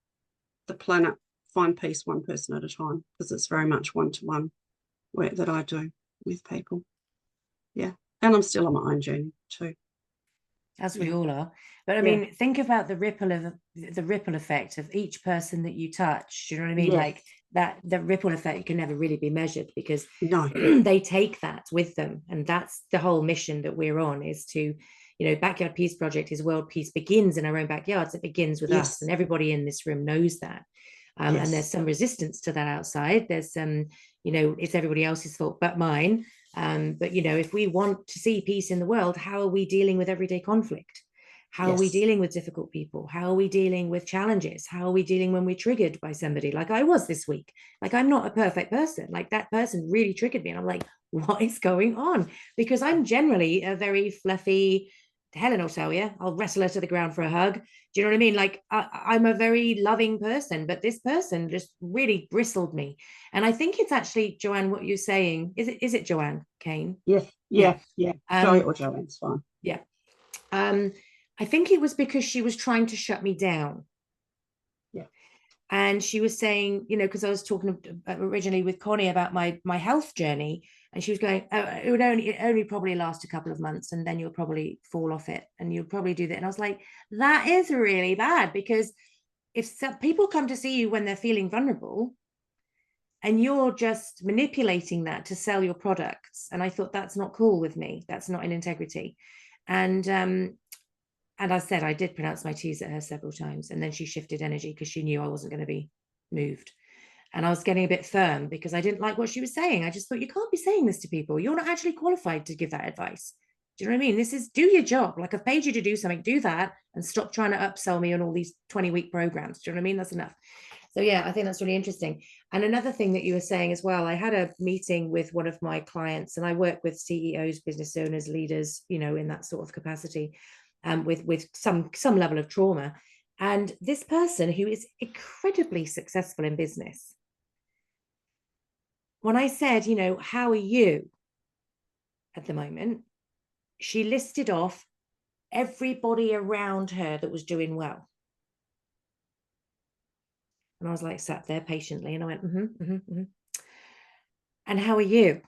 the planet find peace one person at a time, because it's very much one-to-one work that I do with people. Yeah, and I'm still on my own journey too. As we all are. But I mean, think about the ripple effect of each person that you touch. Do you know what I mean? Like that, the ripple effect can never really be measured, because they take that with them. And that's the whole mission that we're on, is to, Backyard Peace Project is world peace begins in our own backyards. It begins with us, and everybody in this room knows that. And there's some resistance to that outside. There's it's everybody else's fault but mine. But if we want to see peace in the world, how are we dealing with everyday conflict? How are we dealing with difficult people? How are we dealing with challenges? How are we dealing when we're triggered by somebody like I was this week? Like, I'm not a perfect person. Like, that person really triggered me. And I'm like, what is going on? Because I'm generally a very fluffy, Helen will tell you, I'll wrestle her to the ground for a hug. Do you know what I mean? Like, I'm a very loving person, but this person just really bristled me. And I think it's actually, Joanne, what you're saying, is it Joanne Kane? Yeah. Joy or Joanne's fine. Yeah. I think it was because she was trying to shut me down. Yeah. And she was saying, because I was talking originally with Connie about my health journey, and she was going, oh, it only probably last a couple of months, and then you'll probably fall off it, and you'll probably do that. And I was like, that is really bad, because if some people come to see you when they're feeling vulnerable, and you're just manipulating that to sell your products, and I thought, that's not cool with me. That's not in integrity. And I said, I did pronounce my T's at her several times. And then she shifted energy because she knew I wasn't going to be moved. And I was getting a bit firm because I didn't like what she was saying. I just thought, you can't be saying this to people. You're not actually qualified to give that advice. Do you know what I mean? This is, do your job. Like, I've paid you to do something, do that, and stop trying to upsell me on all these 20-week programs. Do you know what I mean? That's enough. So yeah, I think that's really interesting. And another thing that you were saying as well, I had a meeting with one of my clients, and I work with CEOs, business owners, leaders, in that sort of capacity. With some level of trauma. And this person, who is incredibly successful in business, when I said, how are you at the moment, she listed off everybody around her that was doing well. And I was like, sat there patiently, and I went, And how are you?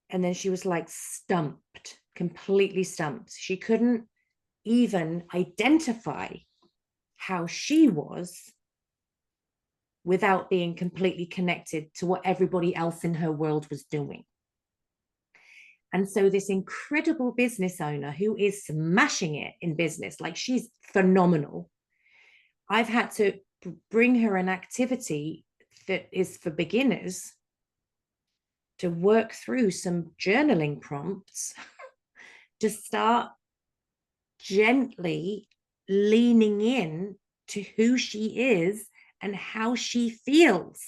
And then she was like stumped, completely stumped. She couldn't even identify how she was without being completely connected to what everybody else in her world was doing. And so this incredible business owner who is smashing it in business, like, she's phenomenal, I've had to bring her an activity that is for beginners to work through some journaling prompts to start gently leaning in to who she is and how she feels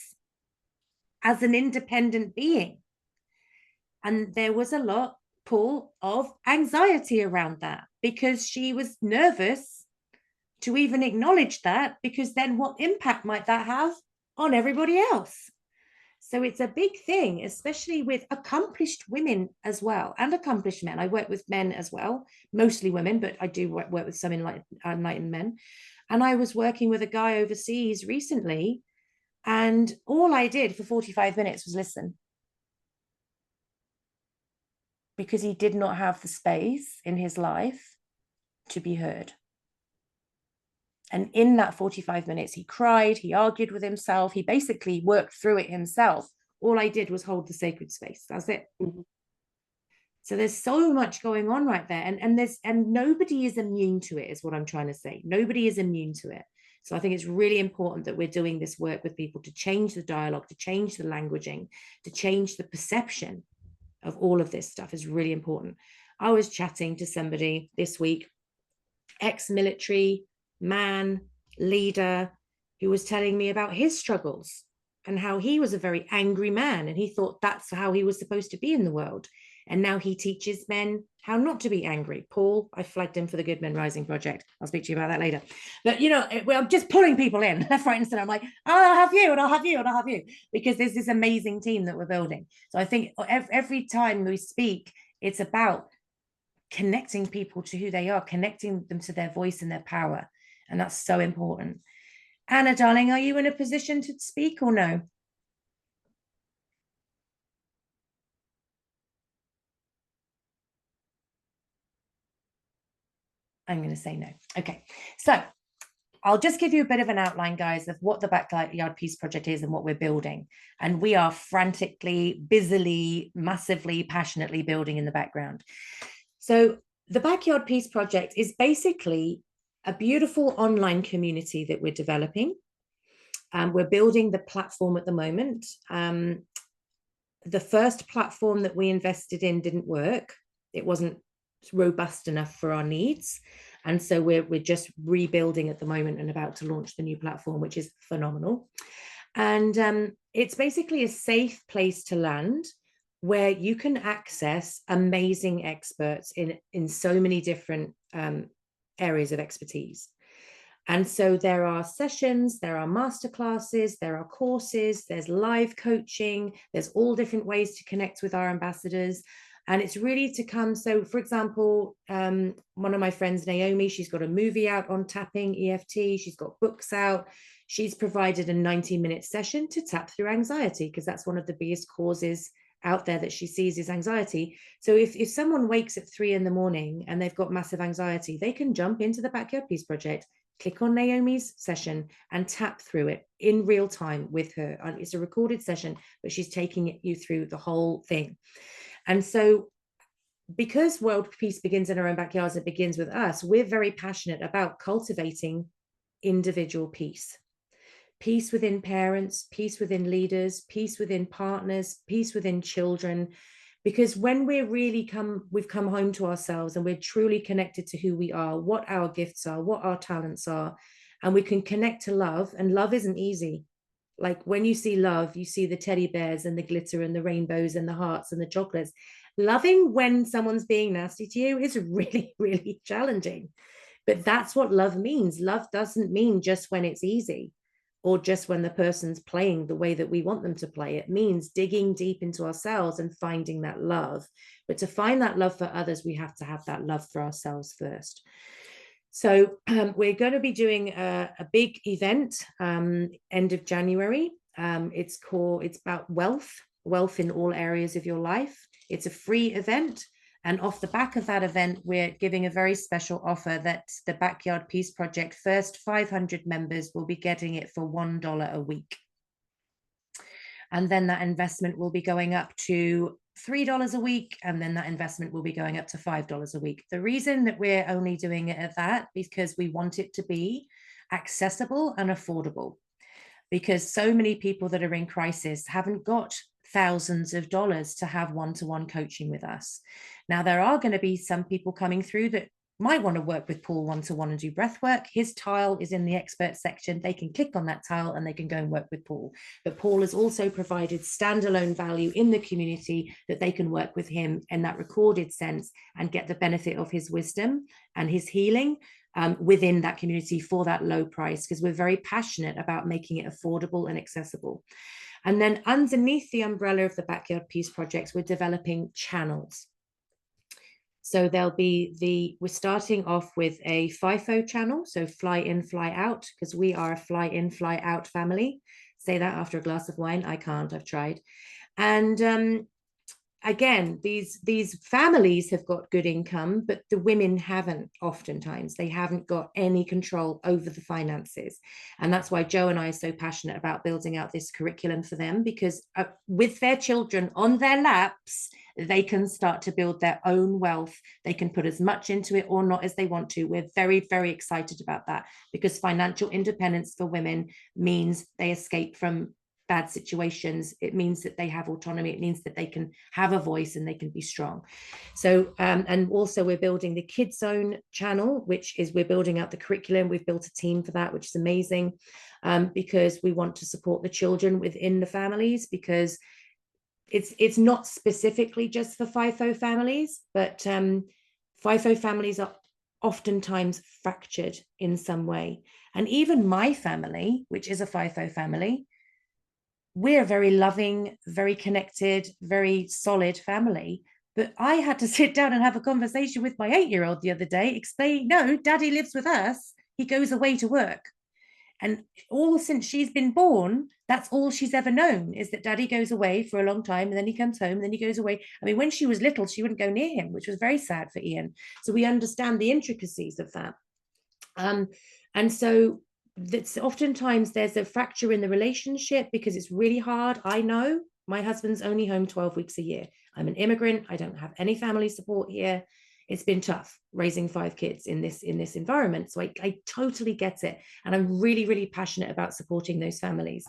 as an independent being. And there was a lot, Paul, of anxiety around that, because she was nervous to even acknowledge that, because then what impact might that have on everybody else? So it's a big thing, especially with accomplished women as well, and accomplished men. I work with men as well, mostly women, but I do work with some enlightened men. And I was working with a guy overseas recently, and all I did for 45 minutes was listen, because he did not have the space in his life to be heard. And in that 45 minutes, he cried, he argued with himself, he basically worked through it himself. All I did was hold the sacred space. That's it. Mm-hmm. So there's so much going on right there. And nobody is immune to it, is what I'm trying to say. Nobody is immune to it. So I think it's really important that we're doing this work with people to change the dialogue, to change the languaging, to change the perception of all of this stuff is really important. I was chatting to somebody this week, ex-military man, leader, who was telling me about his struggles and how he was a very angry man, and he thought that's how he was supposed to be in the world. And now he teaches men how not to be angry. Paul, I flagged him for the Good Men Rising project. I'll speak to you about that later. But, you know, I'm just pulling people in left, right, and center. I'm like, I'll have you, and I'll have you, and I'll have you, because there's this amazing team that we're building. So I think every time we speak, it's about connecting people to who they are, connecting them to their voice and their power. And that's so important. Anna, darling, are you in a position to speak or no? I'm going to say no. Okay, so I'll just give you a bit of an outline, guys, of what the Backyard Peace Project is and what we're building. And we are frantically, busily, massively, passionately building in the background. So the Backyard Peace Project is basically a beautiful online community that we're developing. We're building the platform at the moment. The first platform that we invested in didn't work. It wasn't robust enough for our needs. And so we're just rebuilding at the moment and about to launch the new platform, which is phenomenal. And it's basically a safe place to land where you can access amazing experts in so many different areas of expertise. And so there are sessions, there are masterclasses, there are courses, there's live coaching, there's all different ways to connect with our ambassadors. And it's really to come. So, for example, one of my friends, Naomi, she's got a movie out on tapping EFT. She's got books out. She's provided a 90-minute session to tap through anxiety, because that's one of the biggest causes out there that she sees is anxiety. So if someone wakes at 3 a.m. and they've got massive anxiety, they can jump into the Backyard Peace Project, click on Naomi's session and tap through it in real time with her. It's a recorded session, but she's taking you through the whole thing. And so because world peace begins in our own backyards, it begins with us, we're very passionate about cultivating individual peace. Peace within parents, peace within leaders, peace within partners, peace within children. Because when we've come home to ourselves and we're truly connected to who we are, what our gifts are, what our talents are, and we can connect to love, and love isn't easy. Like when you see love, you see the teddy bears and the glitter and the rainbows and the hearts and the chocolates. Loving when someone's being nasty to you is really, really challenging. But that's what love means. Love doesn't mean just when it's easy or just when the person's playing the way that we want them to play. It means digging deep into ourselves and finding that love. But to find that love for others, we have to have that love for ourselves first. So we're going to be doing a big event end of January. It's about wealth in all areas of your life. It's a free event. And off the back of that event, we're giving a very special offer that the Backyard Peace Project first 500 members will be getting it for $1 a week. And then that investment will be going up to $3 a week, and then that investment will be going up to $5 a week. The reason that we're only doing it at that is because we want it to be accessible and affordable, because so many people that are in crisis haven't got thousands of dollars to have one-to-one coaching with us. Now, there are going to be some people coming through that might want to work with Paul one-to-one and do breath work. His tile is in the expert section. They can click on that tile and they can go and work with Paul. But Paul has also provided standalone value in the community that they can work with him in that recorded sense and get the benefit of his wisdom and his healing within that community for that low price, because we're very passionate about making it affordable and accessible. And then underneath the umbrella of the Backyard Peace Projects, we're developing channels. So there'll be we're starting off with a FIFO channel, so fly in, fly out, because we are a fly in, fly out family. Say that after a glass of wine. I can't, I've tried. And again, these families have got good income, but the women haven't. Oftentimes they haven't got any control over the finances. And that's why Joe and I are so passionate about building out this curriculum for them, because with their children on their laps, they can start to build their own wealth. They can put as much into it or not as they want to. We're very, very excited about that, because financial independence for women means they escape from bad situations. It means that they have autonomy. It means that they can have a voice and they can be strong. So and also we're building the Kids Zone channel, which is we're building out the curriculum. We've built a team for that, which is amazing, because we want to support the children within the families, because it's not specifically just for FIFO families, but FIFO families are oftentimes fractured in some way. And even my family, which is a FIFO family, we're a very loving, very connected, very solid family. But I had to sit down and have a conversation with my 8-year-old the other day, explaining, no, Daddy lives with us. He goes away to work. And all since she's been born, that's all she's ever known, is that Daddy goes away for a long time and then he comes home and then he goes away. I mean, when she was little, she wouldn't go near him, which was very sad for Ian. So we understand the intricacies of that. And so that's oftentimes there's a fracture in the relationship because it's really hard. I know my husband's only home 12 weeks a year. I'm an immigrant. I don't have any family support here. It's been tough raising 5 kids in this environment. So I totally get it. And I'm really, really passionate about supporting those families.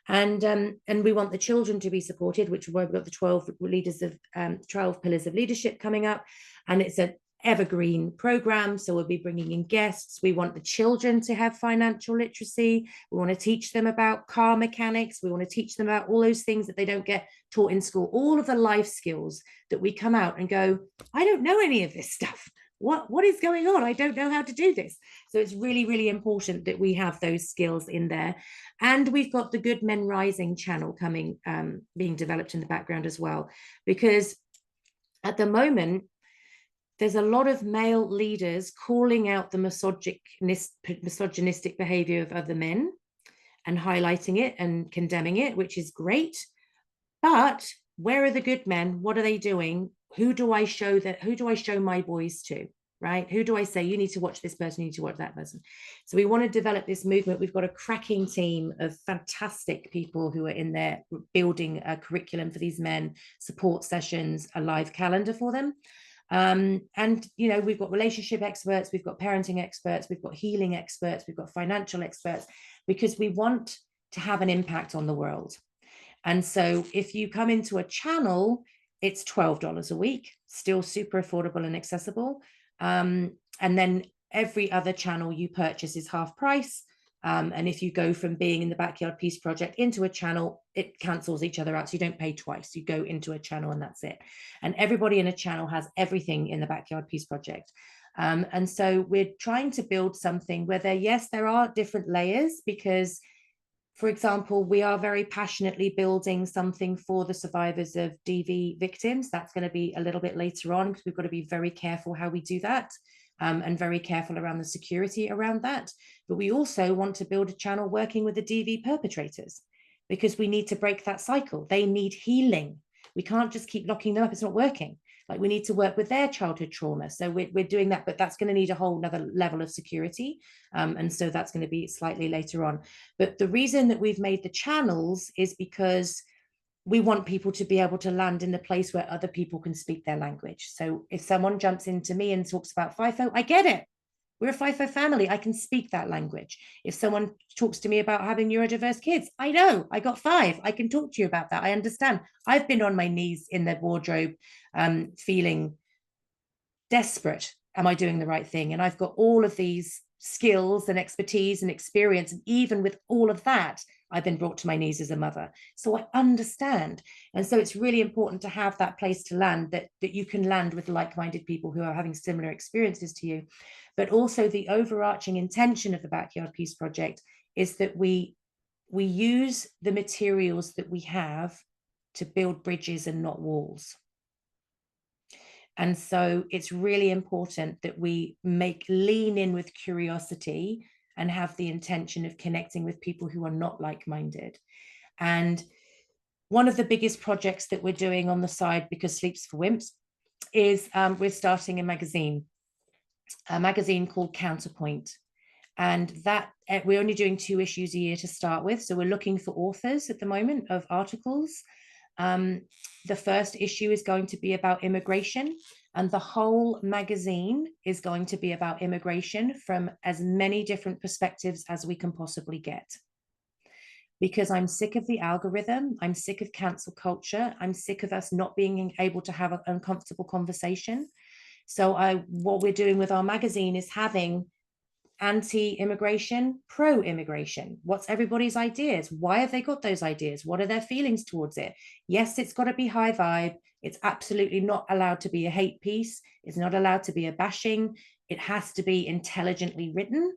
And we want the children to be supported, which is why we've got the 12 leaders of 12 pillars of leadership coming up. And it's an evergreen program, so we'll be bringing in guests. We want the children to have financial literacy. We want to teach them about car mechanics. We want to teach them about all those things that they don't get taught in school, all of the life skills that we come out and go, I don't know any of this stuff. What is going on? I don't know how to do this. So it's really, really important that we have those skills in there. And we've got the Good Men Rising channel coming, being developed in the background as well, because at the moment, there's a lot of male leaders calling out the misogynistic behavior of other men and highlighting it and condemning it, which is great. But where are the good men? What are they doing? Who do I show my boys to, right? Who do I say, you need to watch this person, you need to watch that person? So we want to develop this movement. We've got a cracking team of fantastic people who are in there building a curriculum for these men, support sessions, a live calendar for them. And you know, we've got relationship experts, we've got parenting experts, we've got healing experts, we've got financial experts, because we want to have an impact on the world. And so if you come into a channel, it's $12 a week, still super affordable and accessible. And then every other channel you purchase is half price. And if you go from being in the Backyard Peace Project into a channel, it cancels each other out. So you don't pay twice. You go into a channel and that's it. And everybody in a channel has everything in the Backyard Peace Project. And so we're trying to build something where there are different layers, because, for example, we are very passionately building something for the survivors of DV victims. That's going to be a little bit later on, because we've got to be very careful how we do that. And very careful around the security around that. But we also want to build a channel working with the DV perpetrators, because we need to break that cycle. They need healing. We can't just keep locking them up. It's not working. Like, we need to work with their childhood trauma. So we're doing that, but that's going to need a whole nother level of security. And so that's going to be slightly later on. But the reason that we've made the channels is because we want people to be able to land in the place where other people can speak their language. So if someone jumps into me and talks about FIFO, I get it. We're a FIFO family. I can speak that language. If someone talks to me about having neurodiverse kids, I know, I got 5. I can talk to you about that. I understand. I've been on my knees in the wardrobe, feeling desperate am I doing the right thing? And I've got all of these skills and expertise and experience. And even with all of that, I've been brought to my knees as a mother. So I understand. And so it's really important to have that place to land, that you can land with like-minded people who are having similar experiences to you. But also the overarching intention of the Backyard Peace Project is that we use the materials that we have to build bridges and not walls. And so it's really important that we lean in with curiosity and have the intention of connecting with people who are not like-minded. And one of the biggest projects that we're doing on the side, because Sleep's for Wimps, is we're starting a magazine called Counterpoint. And that we're only doing 2 issues a year to start with. So we're looking for authors at the moment of articles. The first issue is going to be about immigration, and the whole magazine is going to be about immigration from as many different perspectives as we can possibly get. Because I'm sick of the algorithm, I'm sick of cancel culture, I'm sick of us not being able to have an uncomfortable conversation. So what we're doing with our magazine is having anti-immigration, pro-immigration. What's everybody's ideas? Why have they got those ideas? What are their feelings towards it? Yes, it's got to be high vibe. It's absolutely not allowed to be a hate piece. It's not allowed to be a bashing. It has to be intelligently written.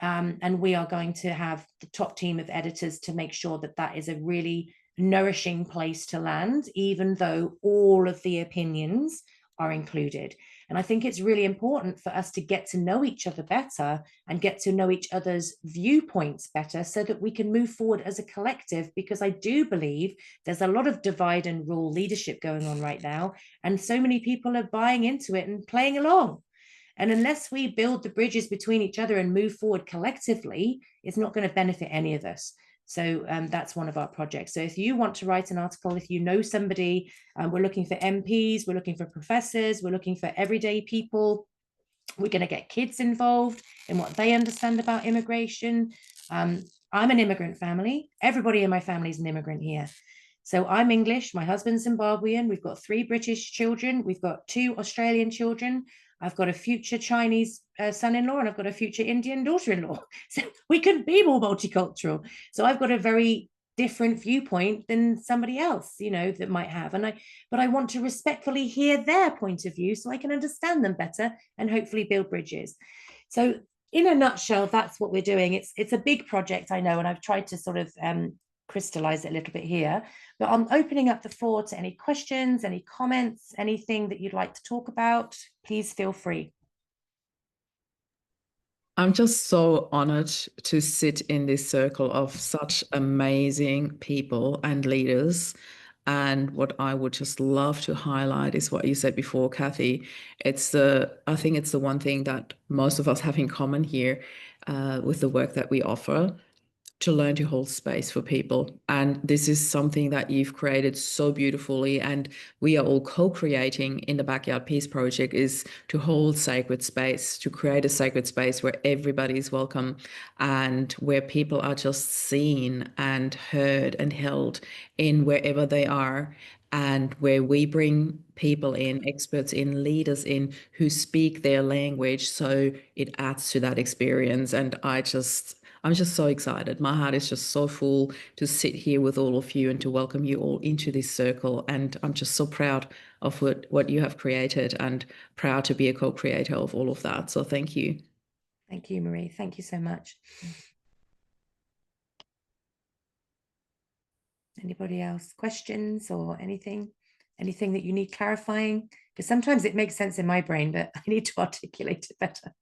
And we are going to have the top team of editors to make sure that that is a really nourishing place to land, even though all of the opinions are included. And I think it's really important for us to get to know each other better and get to know each other's viewpoints better so that we can move forward as a collective, because I do believe there's a lot of divide and rule leadership going on right now. And so many people are buying into it and playing along. And unless we build the bridges between each other and move forward collectively, it's not going to benefit any of us. So that's one of our projects. So if you want to write an article, if you know somebody, we're looking for MPs, we're looking for professors, we're looking for everyday people. We're going to get kids involved in what they understand about immigration. I'm an immigrant family. Everybody in my family is an immigrant here. So I'm English, my husband's Zimbabwean, we've got 3 British children, we've got 2 Australian children, I've got a future Chinese son-in-law, and I've got a future Indian daughter-in-law. So we couldn't be more multicultural. So I've got a very different viewpoint than somebody else, you know, that might have. But I want to respectfully hear their point of view so I can understand them better and hopefully build bridges. So in a nutshell, that's what we're doing. It's a big project, I know, and I've tried to sort of crystallize it a little bit here, but I'm opening up the floor to any questions, any comments, anything that you'd like to talk about. Please feel free. I'm just so honored to sit in this circle of such amazing people and leaders. And what I would just love to highlight is what you said before, Cathy. I think it's the one thing that most of us have in common here with the work that we offer, to learn to hold space for people. And this is something that you've created so beautifully, and we are all co-creating in the Backyard Peace Project, is to hold sacred space, to create a sacred space where everybody is welcome and where people are just seen and heard and held in wherever they are, and where we bring people in, experts in, leaders in, who speak their language, so it adds to that experience. And I'm just so excited. My heart is just so full to sit here with all of you and to welcome you all into this circle. And I'm just so proud of what you have created, and proud to be a co-creator of all of that. So thank you. Thank you, Marie. Thank you so much. Anybody else? Questions or anything? Anything that you need clarifying? Because sometimes it makes sense in my brain, but I need to articulate it better.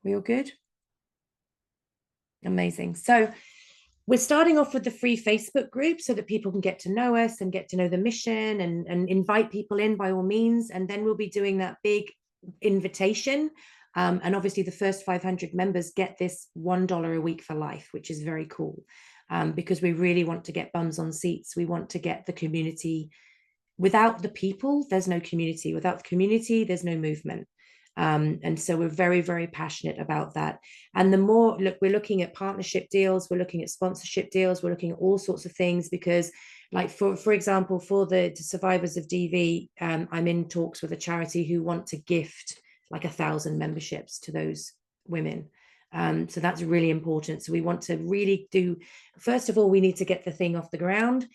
We all good? Amazing. So we're starting off with the free Facebook group so that people can get to know us and get to know the mission, and invite people in by all means. And then we'll be doing that big invitation. And obviously the first 500 members get this $1 a week for life, which is very cool, because we really want to get bums on seats. We want to get the community. Without the people, there's no community. Without the community, there's no movement. And so we're very, very passionate about that. And the more, look, we're looking at partnership deals, we're looking at sponsorship deals, we're looking at all sorts of things, because like for example, for the survivors of DV, I'm in talks with a charity who want to gift like 1,000 memberships to those women. So that's really important. So we want to really do, first of all, we need to get the thing off the ground,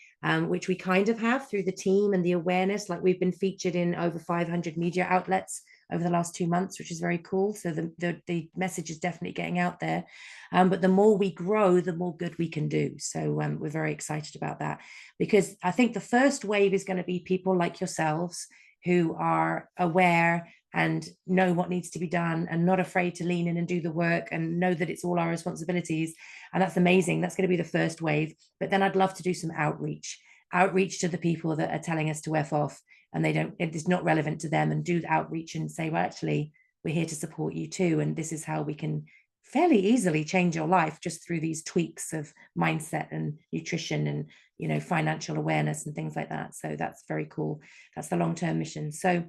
which we kind of have through the team and the awareness. Like we've been featured in over 500 media outlets over the last 2 months, which is very cool. So the message is definitely getting out there. But the more we grow, the more good we can do. So we're very excited about that, because I think the first wave is going to be people like yourselves who are aware and know what needs to be done and not afraid to lean in and do the work and know that it's all our responsibilities. And that's amazing. That's going to be the first wave. But then I'd love to do some outreach to the people that are telling us to F off and it's not relevant to them, and do the outreach and say, well, actually, we're here to support you too. And this is how we can fairly easily change your life just through these tweaks of mindset and nutrition and, you know, financial awareness and things like that. So that's very cool. That's the long-term mission. So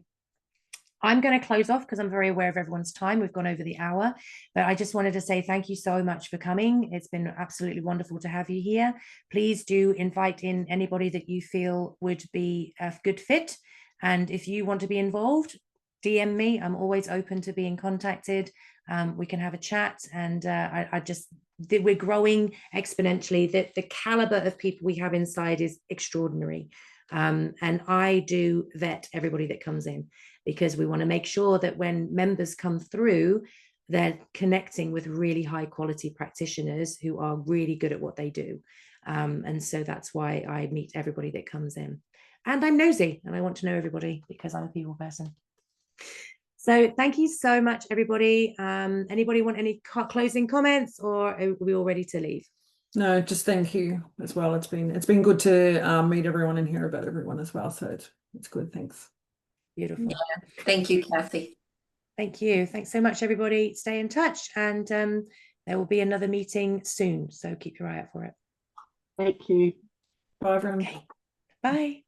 I'm going to close off because I'm very aware of everyone's time. We've gone over the hour, but I just wanted to say thank you so much for coming. It's been absolutely wonderful to have you here. Please do invite in anybody that you feel would be a good fit. And if you want to be involved, DM me. I'm always open to being contacted. We can have a chat. And we're growing exponentially. The caliber of people we have inside is extraordinary. And I do vet everybody that comes in, because we want to make sure that when members come through, they're connecting with really high quality practitioners who are really good at what they do. And so that's why I meet everybody that comes in. And I'm nosy and I want to know everybody because I'm a people person. So thank you so much, everybody. Anybody want any closing comments, or are we all ready to leave? No, just thank you as well. It's been good to meet everyone and hear about everyone as well. So it's good. Thanks. Beautiful. Yeah. Thank you, Cathy. Thank you. Thanks so much, everybody. Stay in touch, and there will be another meeting soon. So keep your eye out for it. Thank you. Bye, everyone. Okay. Bye.